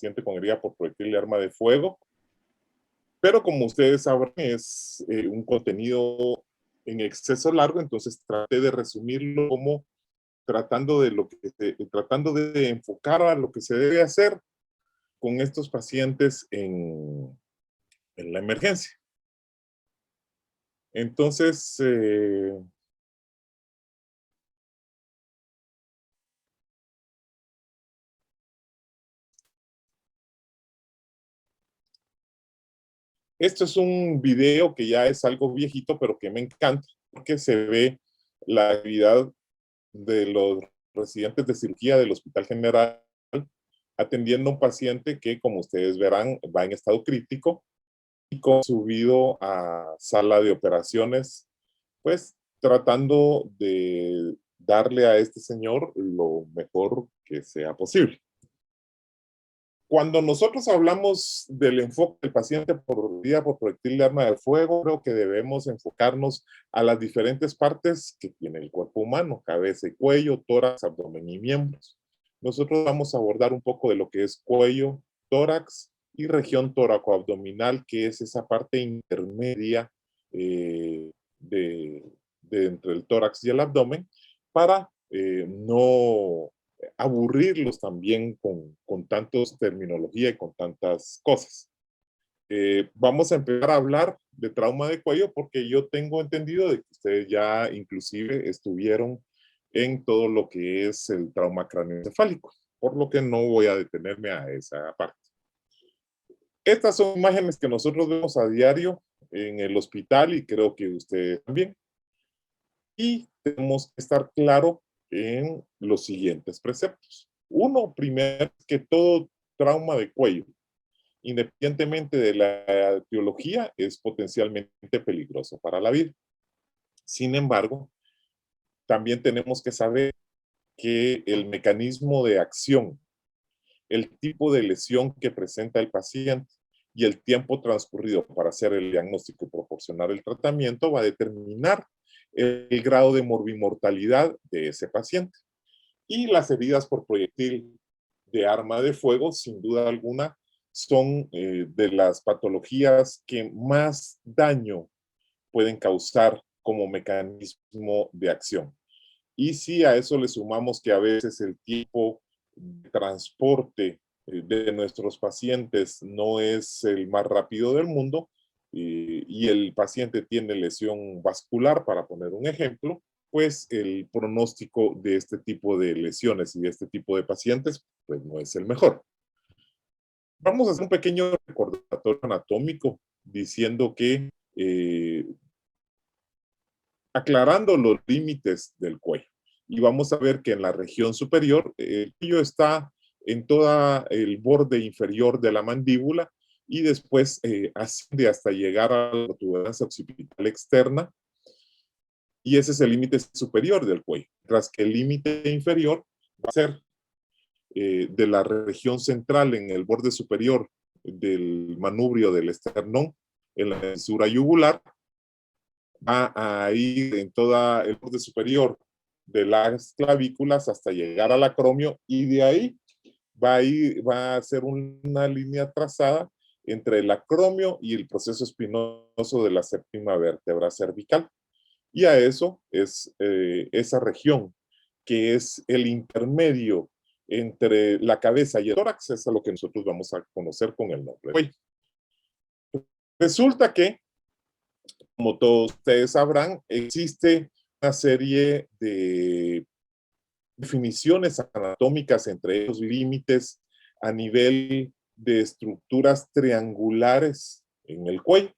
paciente con herida por proyectil de arma de fuego, pero como ustedes sabrán, es un contenido en exceso largo, entonces traté de resumirlo como tratando de enfocar a lo que se debe hacer con estos pacientes en la emergencia. Entonces, esto es un video que ya es algo viejito, pero que me encanta, porque se ve la actividad de los residentes de cirugía del Hospital General atendiendo a un paciente que, como ustedes verán, va en estado crítico y subido a sala de operaciones, pues tratando de darle a este señor lo mejor que sea posible. Cuando nosotros hablamos del enfoque del paciente por herida por proyectil de arma de fuego, creo que debemos enfocarnos a las diferentes partes que tiene el cuerpo humano: cabeza y cuello, tórax, abdomen y miembros. Nosotros vamos a abordar un poco de lo que es cuello, tórax y región tóraco-abdominal, que es esa parte intermedia de entre el tórax y el abdomen, para no aburrirlos también con tantos terminología y con tantas cosas. Vamos a empezar a hablar de trauma de cuello porque yo tengo entendido de que ustedes ya inclusive estuvieron en todo lo que es el trauma craneoencefálico, por lo que no voy a detenerme a esa parte. Estas son imágenes que nosotros vemos a diario en el hospital y creo que ustedes también. Y tenemos que estar claro en los siguientes preceptos. Uno, primero, que todo trauma de cuello, independientemente de la etiología, es potencialmente peligroso para la vida. Sin embargo, también tenemos que saber que el mecanismo de acción, el tipo de lesión que presenta el paciente y el tiempo transcurrido para hacer el diagnóstico y proporcionar el tratamiento va a determinar el grado de morbimortalidad de ese paciente. Y las heridas por proyectil de arma de fuego, sin duda alguna, son de las patologías que más daño pueden causar como mecanismo de acción. Y si a eso le sumamos que a veces el tiempo de transporte de nuestros pacientes no es el más rápido del mundo, y el paciente tiene lesión vascular, para poner un ejemplo, pues el pronóstico de este tipo de lesiones y de este tipo de pacientes pues no es el mejor. Vamos a hacer un pequeño recordatorio anatómico diciendo que aclarando los límites del cuello. Y vamos a ver que en la región superior, el cuello está en todo el borde inferior de la mandíbula y después asciende hasta llegar a la protuberancia occipital externa, y ese es el límite superior del cuello, mientras que el límite inferior va a ser de la región central en el borde superior del manubrio del esternón, en la fisura yugular, va a ir en todo el borde superior de las clavículas hasta llegar al acromio, y de ahí va a ser una línea trazada entre el acromio y el proceso espinoso de la séptima vértebra cervical. Y a eso es esa región que es el intermedio entre la cabeza y el tórax, es a lo que nosotros vamos a conocer con el nombre. Resulta que, como todos ustedes sabrán, existe una serie de definiciones anatómicas entre los límites a nivel de estructuras triangulares en el cuello.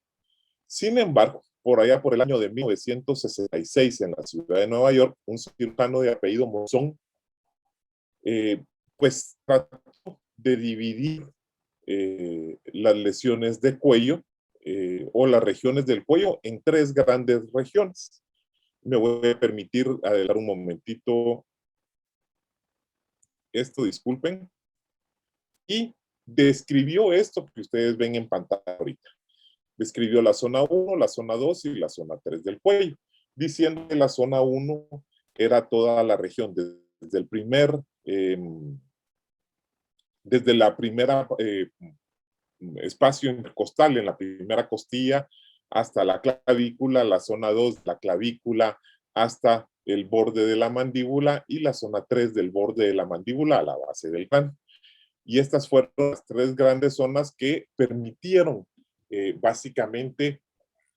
Sin embargo, por allá por el año de 1966, en la ciudad de Nueva York, un cirujano de apellido Monzón, pues trató de dividir las lesiones de cuello o las regiones del cuello en tres grandes regiones. Me voy a permitir adelantar un momentito esto, disculpen, y describió esto que ustedes ven en pantalla ahorita. Describió la zona 1, la zona 2 y la zona 3 del cuello, diciendo que la zona 1 era toda la región, desde el primer desde la primera espacio intercostal, en la primera costilla, hasta la clavícula, la zona 2, la clavícula, hasta el borde de la mandíbula y la zona 3 del borde de la mandíbula a la base del cráneo. Y estas fueron las tres grandes zonas que permitieron básicamente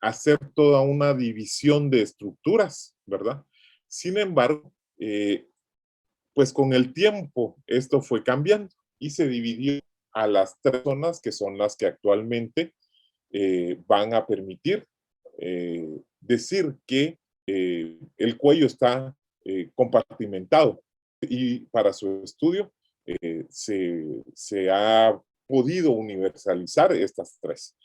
hacer toda una división de estructuras, ¿verdad? Sin embargo, pues con el tiempo esto fue cambiando y se dividió a las tres zonas que son las que actualmente van a permitir decir que el cuello está compartimentado, y para su estudio se ha podido universalizar estas tres.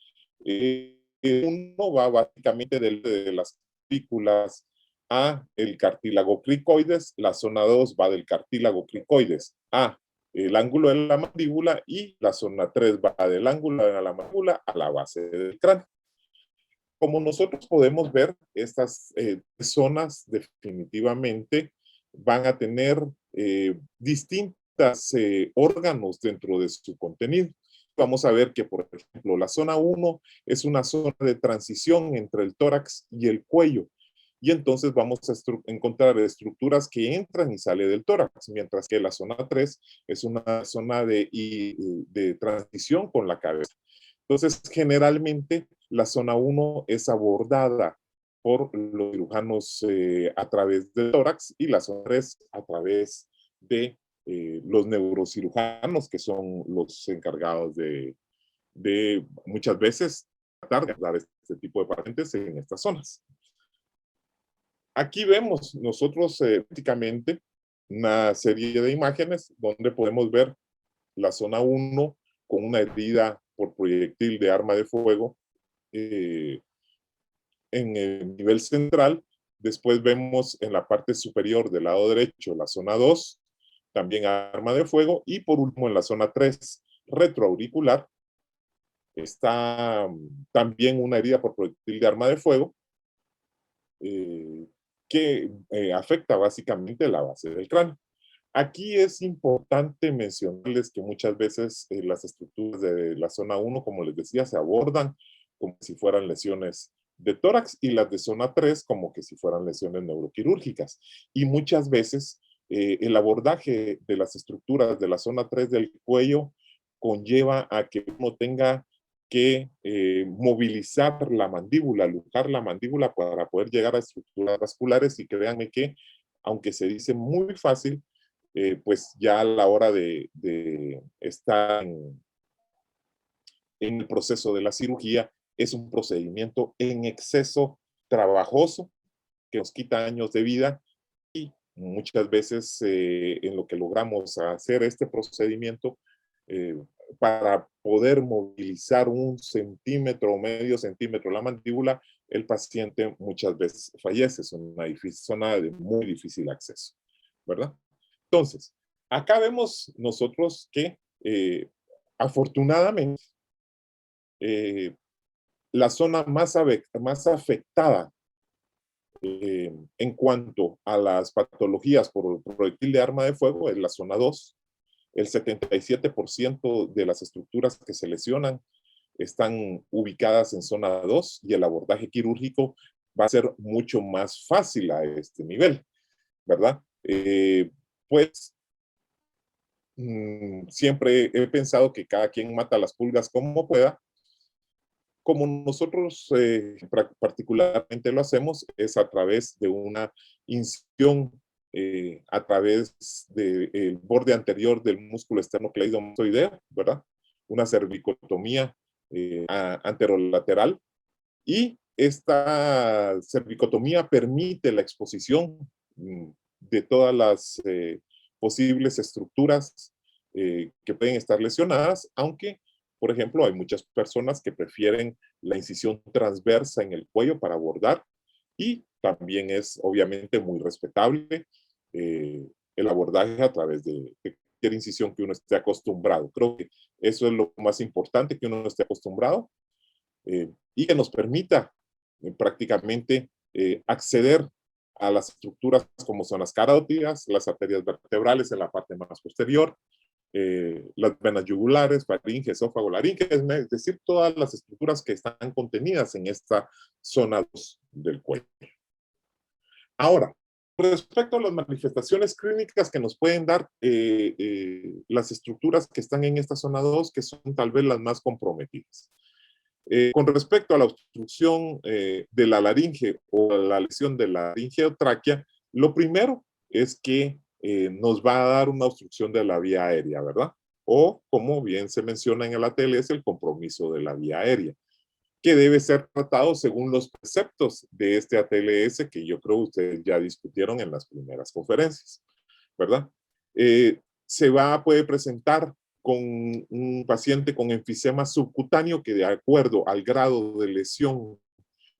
Uno va básicamente de las partículas a el cartílago cricoides, la zona 2 va del cartílago cricoides a el ángulo de la mandíbula, y la zona 3 va del ángulo de la mandíbula a la base del cráneo. Como nosotros podemos ver, estas zonas definitivamente van a tener distintos órganos dentro de su contenido. Vamos a ver que, por ejemplo, la zona 1 es una zona de transición entre el tórax y el cuello. Y entonces vamos a encontrar estructuras que entran y salen del tórax, mientras que la zona 3 es una zona de transición con la cabeza. Entonces, generalmente, la zona 1 es abordada por los cirujanos a través del tórax, y la zona 3 a través de los neurocirujanos, que son los encargados de muchas veces tratar de dar este tipo de pacientes en estas zonas. Aquí vemos nosotros prácticamente una serie de imágenes donde podemos ver la zona 1 con una herida por proyectil de arma de fuego en el nivel central. Después vemos en la parte superior del lado derecho la zona 2, también arma de fuego. Y por último, en la zona 3, retroauricular, está también una herida por proyectil de arma de fuego que afecta básicamente la base del cráneo. Aquí es importante mencionarles que muchas veces las estructuras de la zona 1, como les decía, se abordan como si fueran lesiones de tórax, y las de zona 3 como que si fueran lesiones neuroquirúrgicas. Y muchas veces el abordaje de las estructuras de la zona 3 del cuello conlleva a que uno tenga que movilizar la mandíbula, lujar la mandíbula para poder llegar a estructuras vasculares, y créanme que, aunque se dice muy fácil, pues ya a la hora de estar en el proceso de la cirugía, es un procedimiento en exceso trabajoso que nos quita años de vida, y muchas veces en lo que logramos hacer este procedimiento, eh, para poder movilizar 1 centímetro o medio centímetro la mandíbula, el paciente muchas veces fallece. Es una zona de muy difícil acceso, ¿verdad? Entonces, acá vemos nosotros que afortunadamente la zona más afectada en cuanto a las patologías por proyectil de arma de fuego es la zona 2. El 77% de las estructuras que se lesionan están ubicadas en zona 2, y el abordaje quirúrgico va a ser mucho más fácil a este nivel, ¿verdad? Pues siempre he pensado que cada quien mata las pulgas como pueda. Como nosotros particularmente lo hacemos, es a través de una incisión a través del borde anterior del músculo esternocleidomastoideo, ¿verdad? Una cervicotomía anterolateral, y esta cervicotomía permite la exposición de todas las posibles estructuras que pueden estar lesionadas, aunque, por ejemplo, hay muchas personas que prefieren la incisión transversa en el cuello para abordar, y también es obviamente muy respetable el abordaje a través de cualquier incisión que uno esté acostumbrado. Creo que eso es lo más importante, que uno esté acostumbrado y que nos permita prácticamente acceder a las estructuras como son las carótidas, las arterias vertebrales en la parte más posterior, las venas yugulares, faringe, esófago, laringe, es decir, todas las estructuras que están contenidas en esta zona 2 del cuello. Ahora, respecto a las manifestaciones clínicas que nos pueden dar las estructuras que están en esta zona 2, que son tal vez las más comprometidas. Con respecto a la obstrucción de la laringe o la lesión de la laringeotraquea, lo primero es que nos va a dar una obstrucción de la vía aérea, ¿verdad? O, como bien se menciona en el ATLS, el compromiso de la vía aérea, que debe ser tratado según los preceptos de este ATLS que yo creo ustedes ya discutieron en las primeras conferencias, ¿verdad? Puede presentar con un paciente con enfisema subcutáneo que de acuerdo al grado de lesión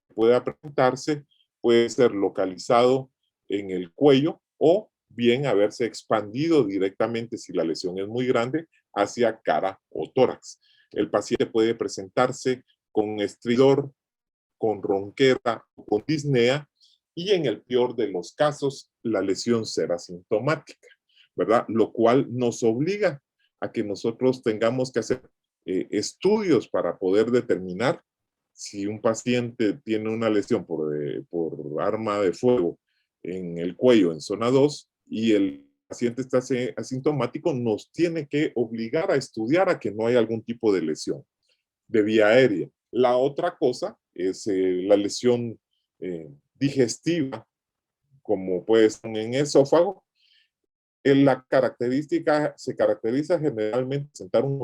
que pueda presentarse, puede ser localizado en el cuello o bien haberse expandido directamente, si la lesión es muy grande, hacia cara o tórax. El paciente puede presentarse con estridor, con ronquera o con disnea, y en el peor de los casos, la lesión será asintomática, ¿verdad? Lo cual nos obliga a que nosotros tengamos que hacer estudios para poder determinar si un paciente tiene una lesión por arma de fuego en el cuello, en zona 2, y el paciente está asintomático, nos tiene que obligar a estudiar a que no hay algún tipo de lesión de vía aérea. La otra cosa es la lesión digestiva, como puede ser en esófago. La característica se caracteriza generalmente presentar un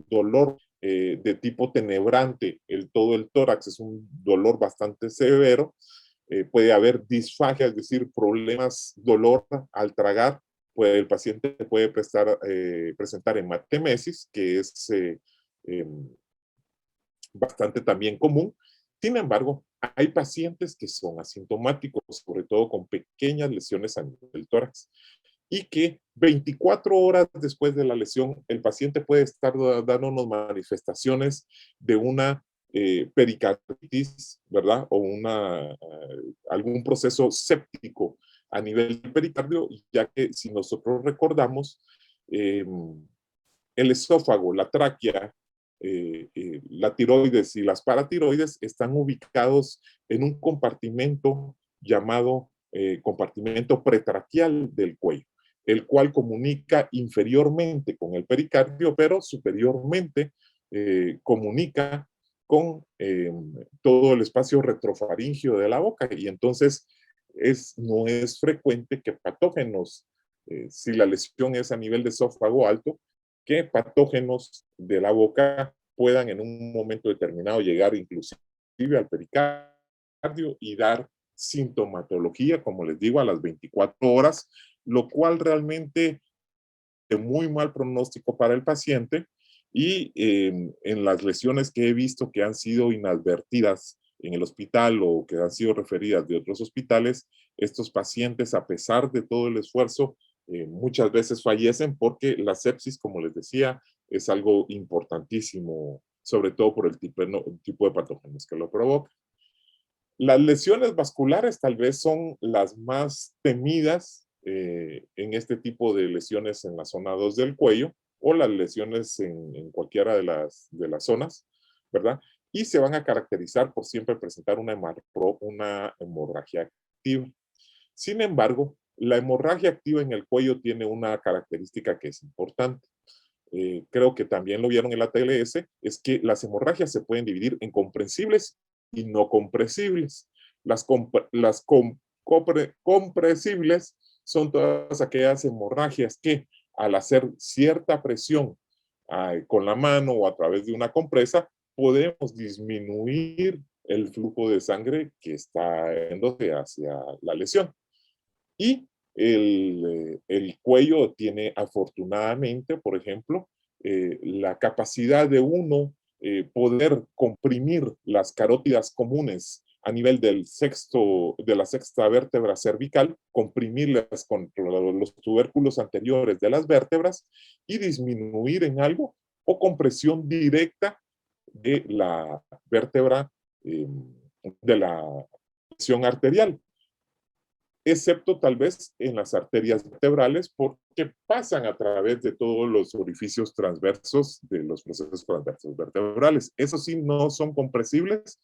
dolor de tipo tenebrante. Todo el tórax es un dolor bastante severo. Puede haber disfagia, es decir, problemas, dolor al tragar. El paciente puede presentar hematemesis, que es bastante también común. Sin embargo, hay pacientes que son asintomáticos, sobre todo con pequeñas lesiones a nivel del tórax, y que 24 horas después de la lesión, el paciente puede estar dándonos manifestaciones de una pericarditis, ¿verdad? O algún proceso séptico a nivel del pericardio, ya que si nosotros recordamos, el esófago, la tráquea, la tiroides y las paratiroides están ubicados en un compartimento llamado compartimento pretraquial del cuello, el cual comunica inferiormente con el pericardio, pero superiormente comunica con todo el espacio retrofaringio de la boca. Y entonces no es frecuente que patógenos, si la lesión es a nivel de esófago alto, que patógenos de la boca puedan en un momento determinado llegar inclusive al pericardio y dar sintomatología, como les digo, a las 24 horas, lo cual realmente es muy mal pronóstico para el paciente. Y en las lesiones que he visto que han sido inadvertidas en el hospital o que han sido referidas de otros hospitales, estos pacientes, a pesar de todo el esfuerzo, muchas veces fallecen porque la sepsis, como les decía, es algo importantísimo, sobre todo por el tipo de patógenos que lo provoca. Las lesiones vasculares tal vez son las más temidas en este tipo de lesiones en la zona 2 del cuello, o las lesiones en cualquiera de las zonas, ¿verdad? Y se van a caracterizar por siempre presentar una hemorragia activa. Sin embargo, la hemorragia activa en el cuello tiene una característica que es importante. Creo que también lo vieron en la TLS, es que las hemorragias se pueden dividir en comprensibles y no compresibles. Compresibles son todas aquellas hemorragias que al hacer cierta presión con la mano o a través de una compresa, podemos disminuir el flujo de sangre que está yéndose hacia la lesión. Y el cuello tiene afortunadamente, por ejemplo, la capacidad de uno poder comprimir las carótidas comunes a nivel de la sexta vértebra cervical, comprimirlas con los tubérculos anteriores de las vértebras y disminuir en algo o compresión directa de la vértebra de la presión arterial. excepto tal vez en las arterias vertebrales, porque pasan a través de todos los orificios transversos de los procesos transversos vertebrales. Esos sí no son compresibles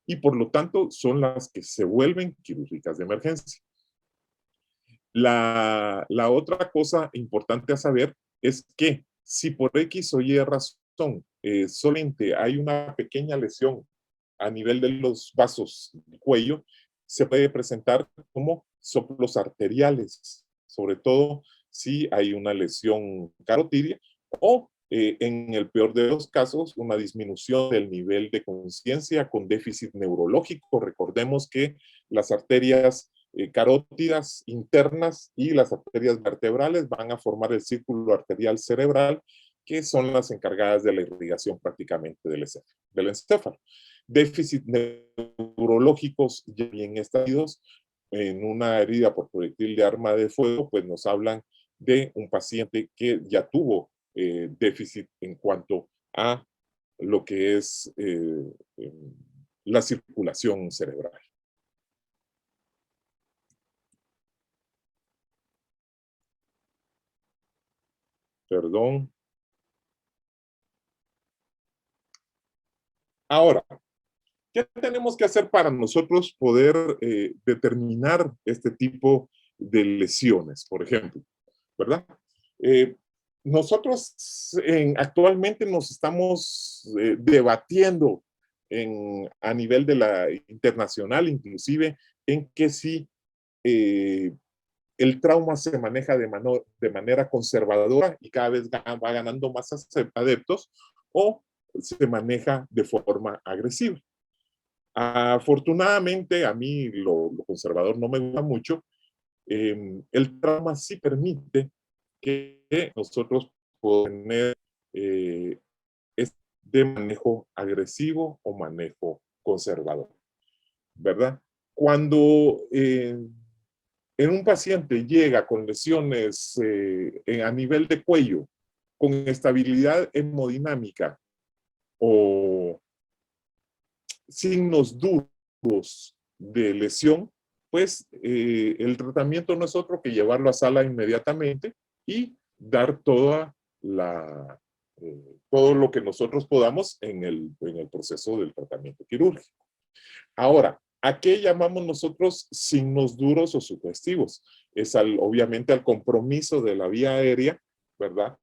y por lo tanto son las que se vuelven quirúrgicas de emergencia. La otra cosa importante a saber es que si por X o Y razón solamente hay una pequeña lesión a nivel de los vasos del cuello, se puede presentar como soplos arteriales, sobre todo si hay una lesión carotidia o en el peor de los casos, una disminución del nivel de conciencia con déficit neurológico. Recordemos que las arterias carótidas internas y las arterias vertebrales van a formar el círculo arterial cerebral, que son las encargadas de la irrigación prácticamente del encéfalo. Déficit neurológicos ya bien establecidos en una herida por proyectil de arma de fuego, pues nos hablan de un paciente que ya tuvo déficit en cuanto a lo que es la circulación cerebral. Perdón. Ahora, ¿qué tenemos que hacer para nosotros poder determinar este tipo de lesiones, por ejemplo? ¿Verdad? Eh, nosotros actualmente nos estamos debatiendo a nivel de la internacional, inclusive, en que si el trauma se maneja de manera conservadora y cada vez va ganando más adeptos, o se maneja de forma agresiva. Afortunadamente, a mí lo conservador no me gusta mucho. El trauma sí permite que nosotros podamos tener de manejo agresivo o manejo conservador, ¿verdad? Cuando en un paciente llega con lesiones a nivel de cuello, con estabilidad hemodinámica o signos duros de lesión, pues el tratamiento no es otro que llevarlo a sala inmediatamente y dar todo lo que nosotros podamos en el proceso del tratamiento quirúrgico. Ahora, ¿a qué llamamos nosotros signos duros o sugestivos? Es obviamente al compromiso de la vía aérea, ¿verdad?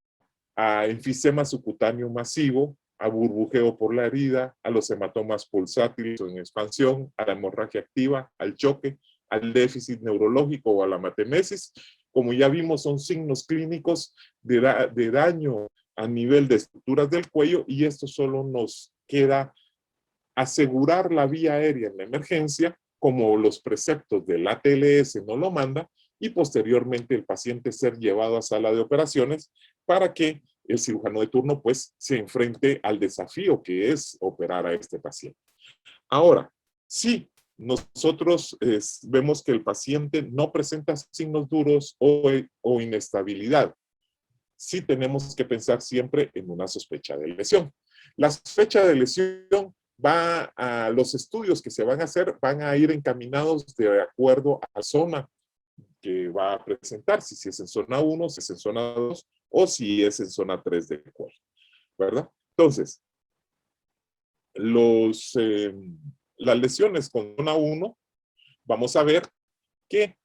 A enfisema subcutáneo masivo, a burbujeo por la herida, a los hematomas pulsátiles en expansión, a la hemorragia activa, al choque, al déficit neurológico o a la matemesis. Como ya vimos, son signos clínicos de daño a nivel de estructuras del cuello y esto solo nos queda asegurar la vía aérea en la emergencia, como los preceptos del ATLS no lo manda, y posteriormente el paciente ser llevado a sala de operaciones para que el cirujano de turno pues se enfrente al desafío que es operar a este paciente. Ahora, si nosotros vemos que el paciente no presenta signos duros o inestabilidad, sí tenemos que pensar siempre en una sospecha de lesión. La sospecha de lesión los estudios que se van a hacer van a ir encaminados de acuerdo a la zona que va a presentar, si es en zona 1, si es en zona 2 o si es en zona 3 del cuerpo, ¿verdad? Entonces, las lesiones con zona 1, vamos a ver que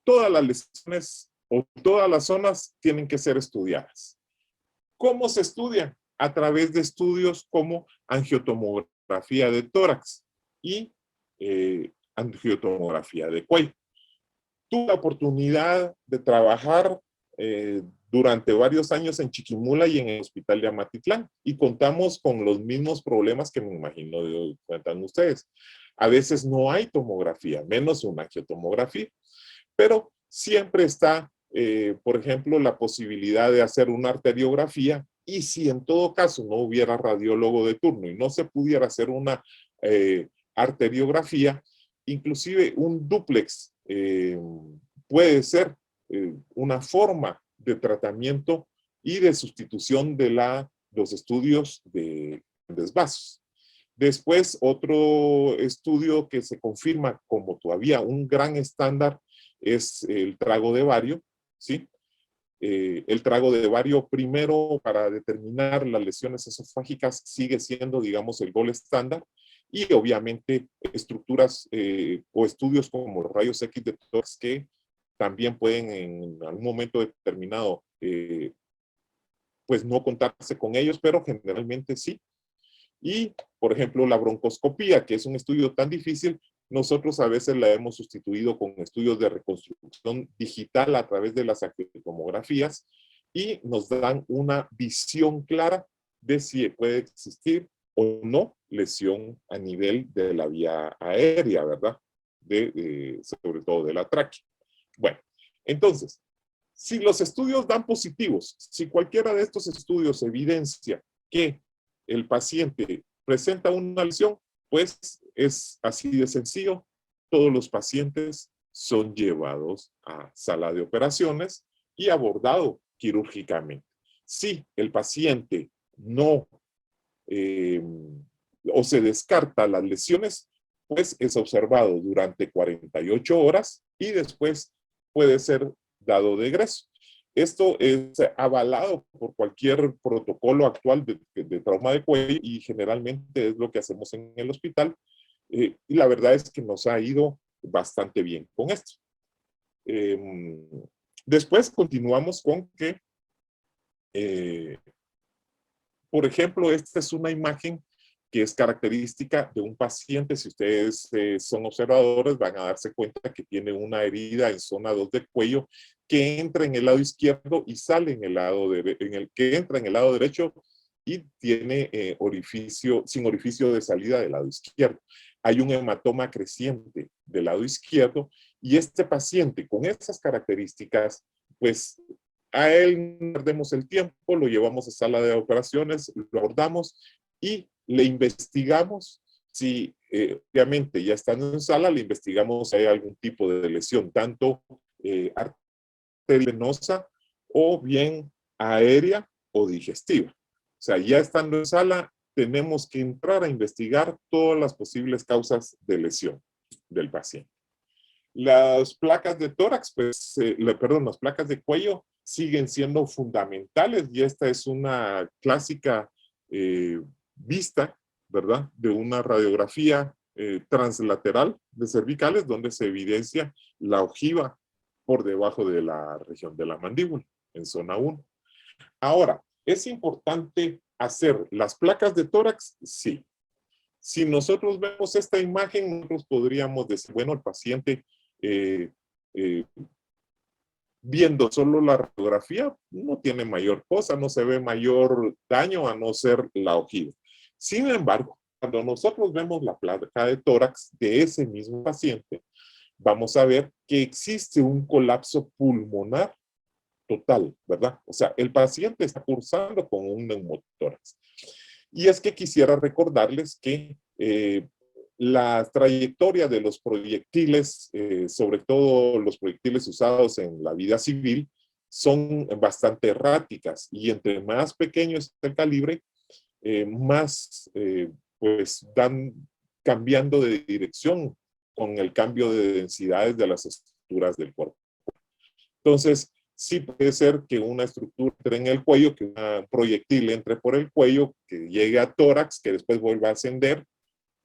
todas las lesiones o todas las zonas tienen que ser estudiadas. ¿Cómo se estudian? A través de estudios como angiotomografía de tórax y angiotomografía de cuello. Tuve la oportunidad de trabajar durante varios años en Chiquimula y en el hospital de Amatitlán y contamos con los mismos problemas que me imagino cuentan ustedes. A veces no hay tomografía, menos una angiotomografía, pero siempre está, por ejemplo, la posibilidad de hacer una arteriografía y si en todo caso no hubiera radiólogo de turno y no se pudiera hacer una arteriografía, inclusive un dúplex puede ser una forma de tratamiento y de sustitución de los estudios de desvasos. Después, otro estudio que se confirma como todavía un gran estándar es el trago de bario, ¿sí? El trago de bario primero para determinar las lesiones esofágicas sigue siendo, digamos, el gol estándar, y obviamente estructuras o estudios como los rayos X de tórax que también pueden en algún momento determinado pues no contarse con ellos, pero generalmente sí. Y, por ejemplo, la broncoscopía, que es un estudio tan difícil, nosotros a veces la hemos sustituido con estudios de reconstrucción digital a través de las angiotomografías y nos dan una visión clara de si puede existir o no lesión a nivel de la vía aérea, ¿verdad? Sobre todo de la tráquea. Bueno, entonces, si los estudios dan positivos, si cualquiera de estos estudios evidencia que el paciente presenta una lesión, pues es así de sencillo. Todos los pacientes son llevados a sala de operaciones y abordados quirúrgicamente. Si el paciente no o se descarta las lesiones, pues es observado durante 48 horas y después puede ser dado de egreso. Esto es avalado por cualquier protocolo actual de trauma de cuello y generalmente es lo que hacemos en el hospital. Y la verdad es que nos ha ido bastante bien con esto. Después continuamos con que, por ejemplo, esta es una imagen que es característica de un paciente. Si ustedes son observadores, van a darse cuenta que tiene una herida en zona 2 del cuello que entra en el lado izquierdo y sale en el lado que entra en el lado derecho y tiene sin orificio de salida del lado izquierdo. Hay un hematoma creciente del lado izquierdo y este paciente con esas características, pues a él no perdemos el tiempo, lo llevamos a sala de operaciones, lo abordamos y le investigamos si, obviamente, ya estando en sala, le investigamos si hay algún tipo de lesión, tanto arteriovenosa o bien aérea o digestiva. O sea, ya estando en sala, tenemos que entrar a investigar todas las posibles causas de lesión del paciente. Las placas de tórax, pues, las placas de cuello siguen siendo fundamentales y esta es una clásica vista, ¿verdad? De una radiografía translateral de cervicales donde se evidencia la ojiva por debajo de la región de la mandíbula, en zona 1. Ahora, ¿es importante hacer las placas de tórax? Sí. Si nosotros vemos esta imagen, nosotros podríamos decir, bueno, el paciente eh, eh, viendo solo la radiografía no tiene mayor cosa, no se ve mayor daño a no ser la ojiva. Sin embargo, cuando nosotros vemos la placa de tórax de ese mismo paciente, vamos a ver que existe un colapso pulmonar total, ¿verdad? O sea, el paciente está cursando con un neumotórax. Y es que quisiera recordarles que la trayectoria de los proyectiles, sobre todo los proyectiles usados en la vida civil, son bastante erráticas y entre más pequeño es el calibre, más pues dan cambiando de dirección con el cambio de densidades de las estructuras del cuerpo. Entonces, sí puede ser que una estructura entre en el cuello, que un proyectil entre por el cuello, que llegue a tórax, que después vuelva a ascender,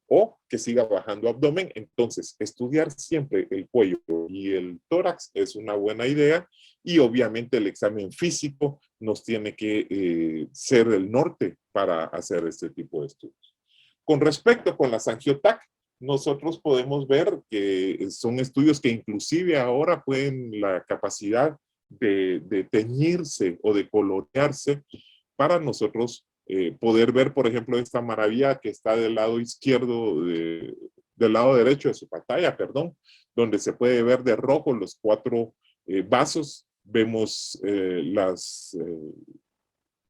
o que siga bajando abdomen. Entonces, estudiar siempre el cuello y el tórax es una buena idea y obviamente el examen físico nos tiene que ser el norte para hacer este tipo de estudios. Con respecto con las angiotac, nosotros podemos ver que son estudios que inclusive ahora pueden la capacidad de teñirse o de colorearse para nosotros poder ver, por ejemplo, esta maravilla que está del lado izquierdo, del lado derecho de su pantalla, perdón, donde se puede ver de rojo los 4 vasos. Vemos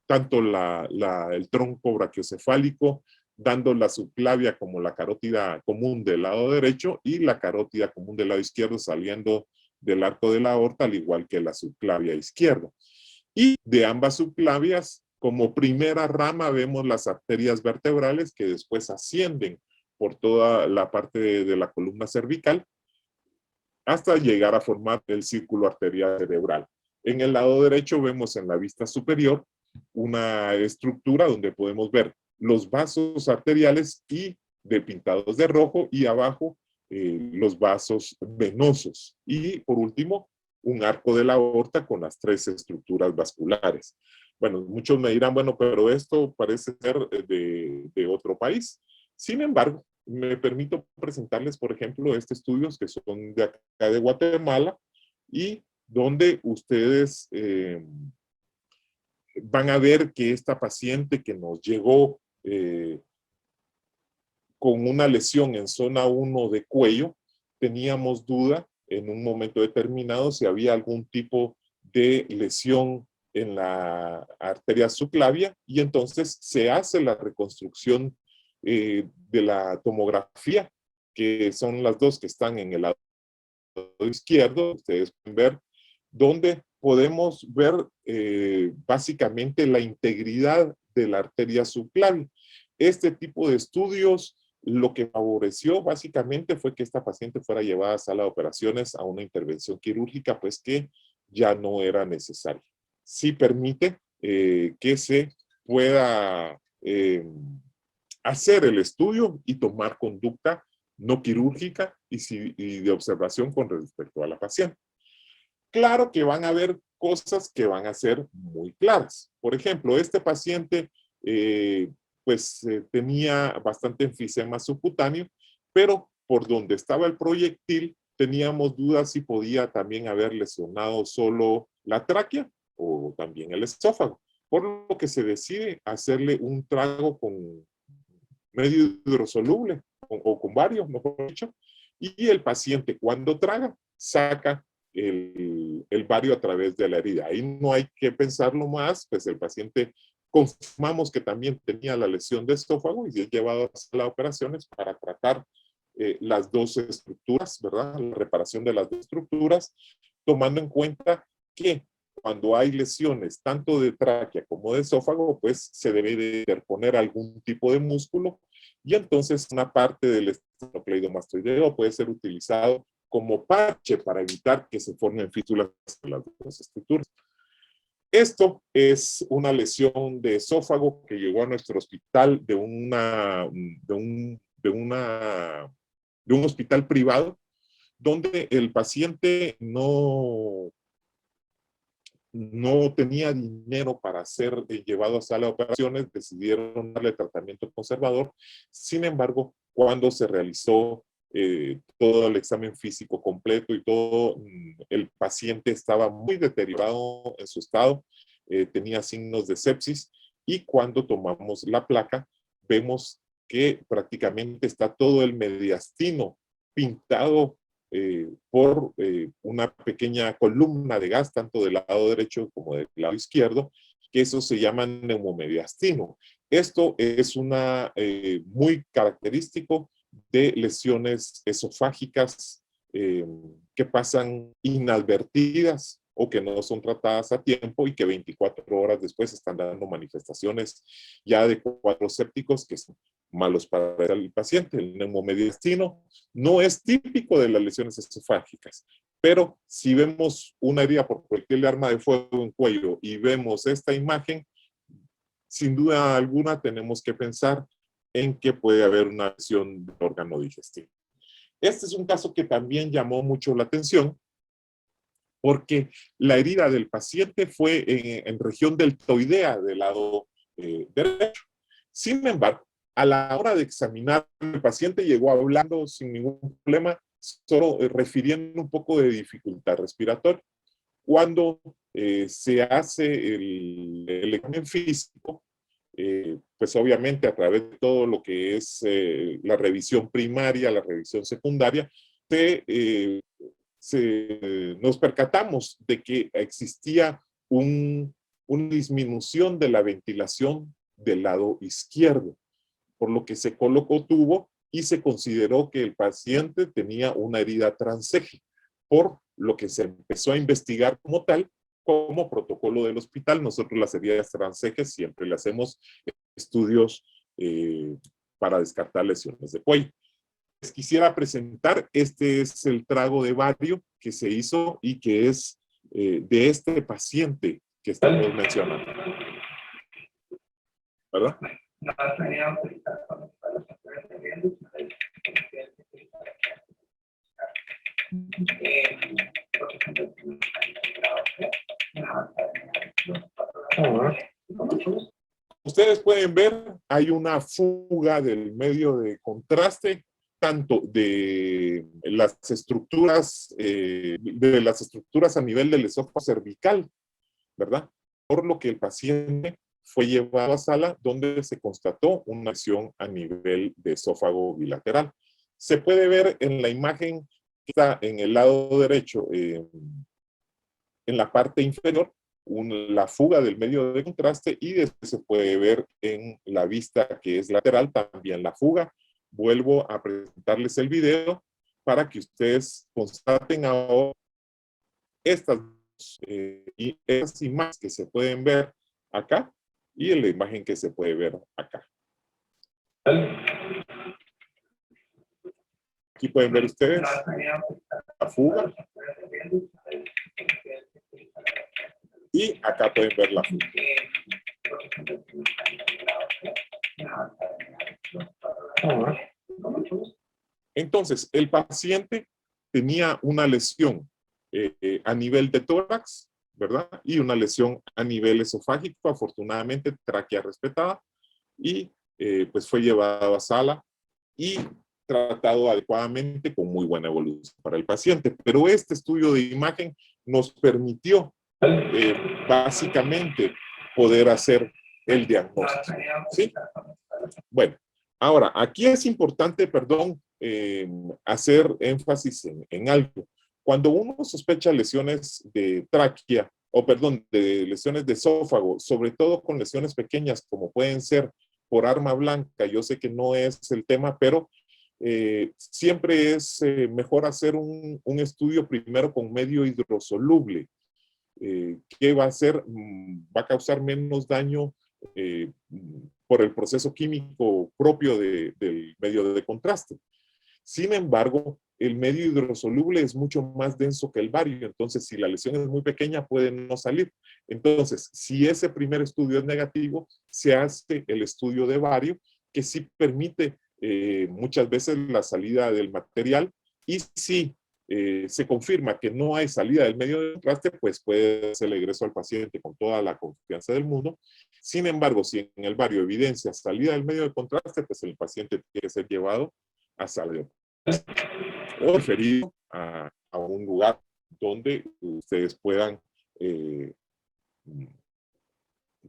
tanto el tronco brachiocefálico, dando la subclavia como la carótida común del lado derecho y la carótida común del lado izquierdo saliendo del arco de la aorta, al igual que la subclavia izquierda. Y de ambas subclavias, como primera rama, vemos las arterias vertebrales que después ascienden por toda la parte de la columna cervical hasta llegar a formar el círculo arterial cerebral. En el lado derecho vemos en la vista superior una estructura donde podemos ver los vasos arteriales y pintados de rojo, y abajo los vasos venosos. Y por último, un arco de la aorta con las tres estructuras vasculares. Bueno, muchos me dirán, bueno, pero esto parece ser de otro país. Sin embargo, me permito presentarles, por ejemplo, estos estudios que son de acá de Guatemala, y donde ustedes van a ver que esta paciente que nos llegó con una lesión en zona 1 de cuello, teníamos duda en un momento determinado si había algún tipo de lesión en la arteria subclavia, y entonces se hace la reconstrucción de la tomografía, que son las dos que están en el lado izquierdo, ustedes pueden ver, donde podemos ver básicamente la integridad de la arteria subclavia. Este tipo de estudios lo que favoreció básicamente fue que esta paciente fuera llevada a sala de operaciones a una intervención quirúrgica, pues que ya no era necesaria. Sí permite que se pueda hacer el estudio y tomar conducta no quirúrgica y de observación con respecto a la paciente. Claro que van a haber cosas que van a ser muy claras. Por ejemplo, este paciente tenía bastante enfisema subcutáneo, pero por donde estaba el proyectil teníamos dudas si podía también haber lesionado solo la tráquea o también el esófago, por lo que se decide hacerle un trago con medio hidrosoluble o con varios, mejor dicho, y el paciente cuando traga saca el bario a través de la herida. Ahí no hay que pensarlo más, pues el paciente confirmamos que también tenía la lesión de esófago y es llevado a las operaciones para tratar las dos estructuras, ¿verdad? La reparación de las dos estructuras, tomando en cuenta que cuando hay lesiones tanto de tráquea como de esófago, pues se debe de interponer algún tipo de músculo, y entonces una parte del esternocleidomastoideo puede ser utilizado como parche para evitar que se formen fístulas en las dos estructuras. Esto es una lesión de esófago que llegó a nuestro hospital de un hospital privado, donde el paciente no tenía dinero para ser llevado a sala de operaciones, decidieron darle tratamiento conservador. Sin embargo, cuando se realizó todo el examen físico completo y todo, el paciente estaba muy deteriorado en su estado, tenía signos de sepsis, y cuando tomamos la placa, vemos que prácticamente está todo el mediastino pintado por una pequeña columna de gas, tanto del lado derecho como del lado izquierdo, que eso se llama neumomediastino. Esto es muy característico de lesiones esofágicas que pasan inadvertidas o que no son tratadas a tiempo y que 24 horas después están dando manifestaciones ya de cuadros sépticos que son malos para el paciente. El neumomediastino no es típico de las lesiones esofágicas, pero si vemos una herida por proyectil de arma de fuego en cuello y vemos esta imagen, sin duda alguna tenemos que pensar en que puede haber una lesión del órgano digestivo. Este es un caso que también llamó mucho la atención, porque la herida del paciente fue en región deltoidea del lado derecho. Sin embargo, a la hora de examinar, el paciente llegó hablando sin ningún problema, solo refiriendo un poco de dificultad respiratoria. Cuando se hace el examen físico, pues obviamente a través de todo lo que es la revisión primaria, la revisión secundaria, nos percatamos de que existía una disminución de la ventilación del lado izquierdo, por lo que se colocó tubo y se consideró que el paciente tenía una herida transeje, por lo que se empezó a investigar como tal, como protocolo del hospital. Nosotros las heridas transejes siempre le hacemos estudios para descartar lesiones de cuello. les quisiera presentar, este es el trago de bario que se hizo y que es de este paciente que estamos mencionando, ¿verdad? Ustedes pueden ver, hay una fuga del medio de contraste, tanto de las estructuras a nivel del esófago cervical, ¿verdad? Por lo que el paciente fue llevado a sala donde se constató una lesión a nivel de esófago bilateral. Se puede ver en la imagen que está en el lado derecho, en la parte inferior, la fuga del medio de contraste, y después se puede ver en la vista que es lateral también la fuga. Vuelvo a presentarles el video para que ustedes constaten ahora estas y esas imágenes que se pueden ver acá y en la imagen que se puede ver acá. Aquí pueden ver ustedes la fuga y acá pueden ver la fuga. Entonces, el paciente tenía una lesión a nivel de tórax, ¿verdad? Y una lesión a nivel esofágico, afortunadamente tráquea respetada, y pues fue llevado a sala y tratado adecuadamente con muy buena evolución para el paciente. Pero este estudio de imagen nos permitió básicamente poder hacer el diagnóstico, ¿sí? Bueno, ahora, aquí es importante, perdón, hacer énfasis en algo. Cuando uno sospecha lesiones de tráquea, o perdón, de lesiones de esófago, sobre todo con lesiones pequeñas como pueden ser por arma blanca, yo sé que no es el tema, pero siempre es mejor hacer un estudio primero con medio hidrosoluble, que va a causar menos daño por el proceso químico propio del medio de contraste. Sin embargo, el medio hidrosoluble es mucho más denso que el bario, entonces si la lesión es muy pequeña puede no salir. Entonces, si ese primer estudio es negativo, se hace el estudio de bario, que sí permite muchas veces la salida del material, y si se confirma que no hay salida del medio de contraste, pues puede hacer el egreso al paciente con toda la confianza del mundo. Sin embargo, si en el bario evidencia salida del medio de contraste, pues el paciente tiene que ser llevado a sala de operación o referido a un lugar donde ustedes puedan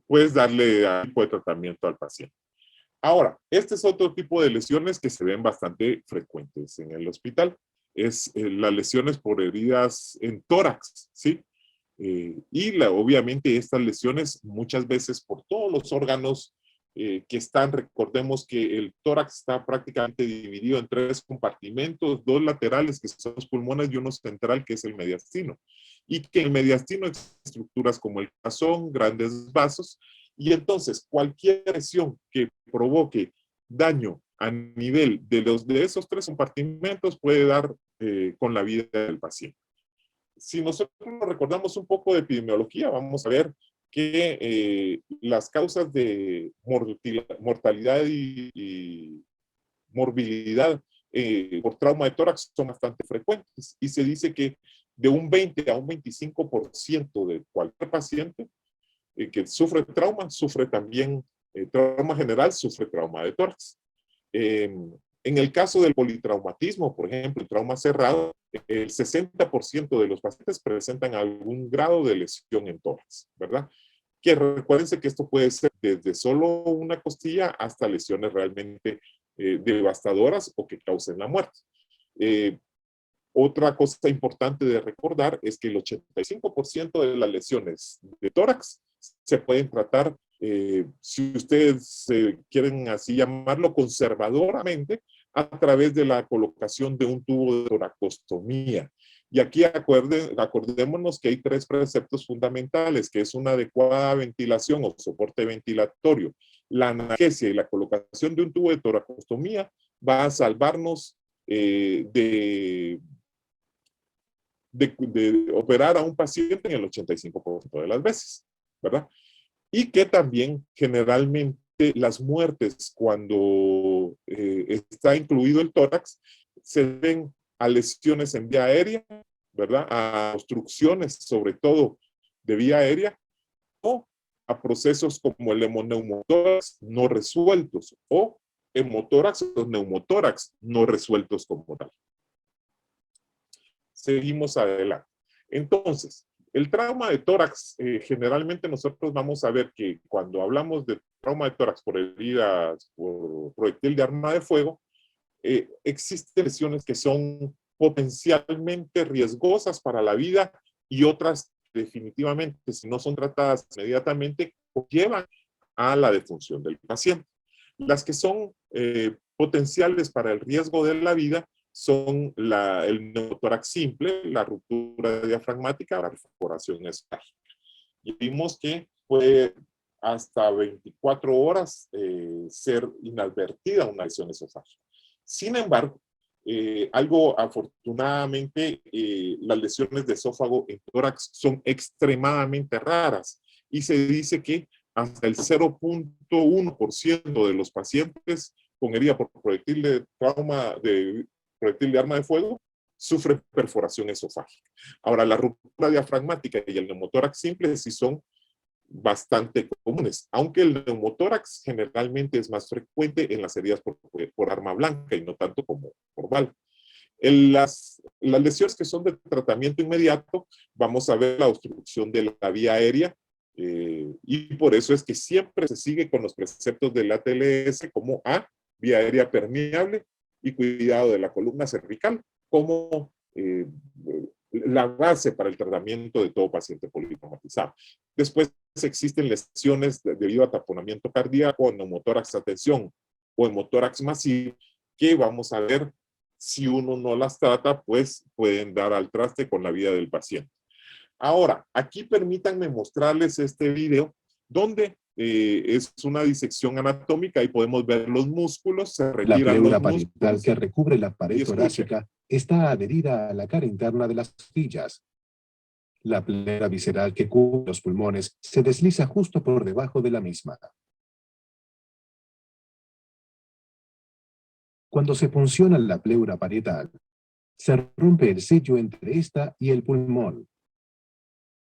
pues darle algún tipo de tratamiento al paciente. Ahora, este es otro tipo de lesiones que se ven bastante frecuentes en el hospital. Es las lesiones por heridas en tórax, ¿sí? Obviamente estas lesiones muchas veces por todos los órganos que están, recordemos que el tórax está prácticamente dividido en 3 compartimentos, 2 laterales que son los pulmones y uno central que es el mediastino. Y que en el mediastino existen estructuras como el corazón, grandes vasos, y entonces cualquier lesión que provoque daño a nivel de esos 3 compartimentos puede dar con la vida del paciente. Si nosotros recordamos un poco de epidemiología, vamos a ver que las causas de mortalidad y morbilidad por trauma de tórax son bastante frecuentes, y se dice que de un 20 a un 25% de cualquier paciente que sufre trauma, sufre también trauma general, sufre trauma de tórax. En el caso del politraumatismo, por ejemplo, el trauma cerrado, el 60% de los pacientes presentan algún grado de lesión en tórax, ¿verdad? Que recuérdense que esto puede ser desde solo una costilla hasta lesiones realmente devastadoras o que causen la muerte. Otra cosa importante de recordar es que el 85% de las lesiones de tórax se pueden tratar, si ustedes quieren así llamarlo, conservadoramente, a través de la colocación de un tubo de toracostomía. Y aquí acordémonos que hay 3 preceptos fundamentales, que es una adecuada ventilación o soporte ventilatorio, la analgesia y la colocación de un tubo de toracostomía va a salvarnos de operar a un paciente en el 85% de las veces, ¿verdad? Y que también generalmente las muertes cuando está incluido el tórax se deben a lesiones en vía aérea, ¿verdad? A obstrucciones, sobre todo de vía aérea, o a procesos como el hemoneumotórax no resueltos o hemotórax o neumotórax no resueltos como tal. Seguimos adelante. Entonces, el trauma de tórax, generalmente nosotros vamos a ver que cuando hablamos de trauma de tórax por heridas, por proyectil de arma de fuego, existen lesiones que son potencialmente riesgosas para la vida y otras definitivamente, si no son tratadas inmediatamente, llevan a la defunción del paciente. Las que son potenciales para el riesgo de la vida son el neumotórax simple, la ruptura diafragmática, la perforación esofágica. Y vimos que puede hasta 24 horas ser inadvertida una lesión esofágica. Sin embargo, algo afortunadamente, las lesiones de esófago en tórax son extremadamente raras y se dice que hasta el 0.1% de los pacientes con herida por proyectil de trauma de proyectil de arma de fuego sufren perforación esofágica. Ahora, la ruptura diafragmática y el neumotórax simple sí son bastante comunes, aunque el neumotórax generalmente es más frecuente en las heridas por arma blanca y no tanto como por bala. Las lesiones que son de tratamiento inmediato, vamos a ver la obstrucción de la vía aérea, y por eso es que siempre se sigue con los preceptos del ATLS como A, vía aérea permeable, y cuidado de la columna cervical, como la base para el tratamiento de todo paciente politraumatizado. Después existen lesiones debido a taponamiento cardíaco, neumotórax a tensión o hemotórax masivo, que vamos a ver si uno no las trata, pues pueden dar al traste con la vida del paciente. Ahora, aquí permítanme mostrarles este video donde es una disección anatómica y podemos ver los músculos, se La retiran los pleura parietal músculos que recubre la y pared escuchen. torácica está adherida a la cara interna de las costillas. La pleura visceral que cubre los pulmones se desliza justo por debajo de la misma. Cuando se funciona la pleura parietal, se rompe el sello entre esta y el pulmón.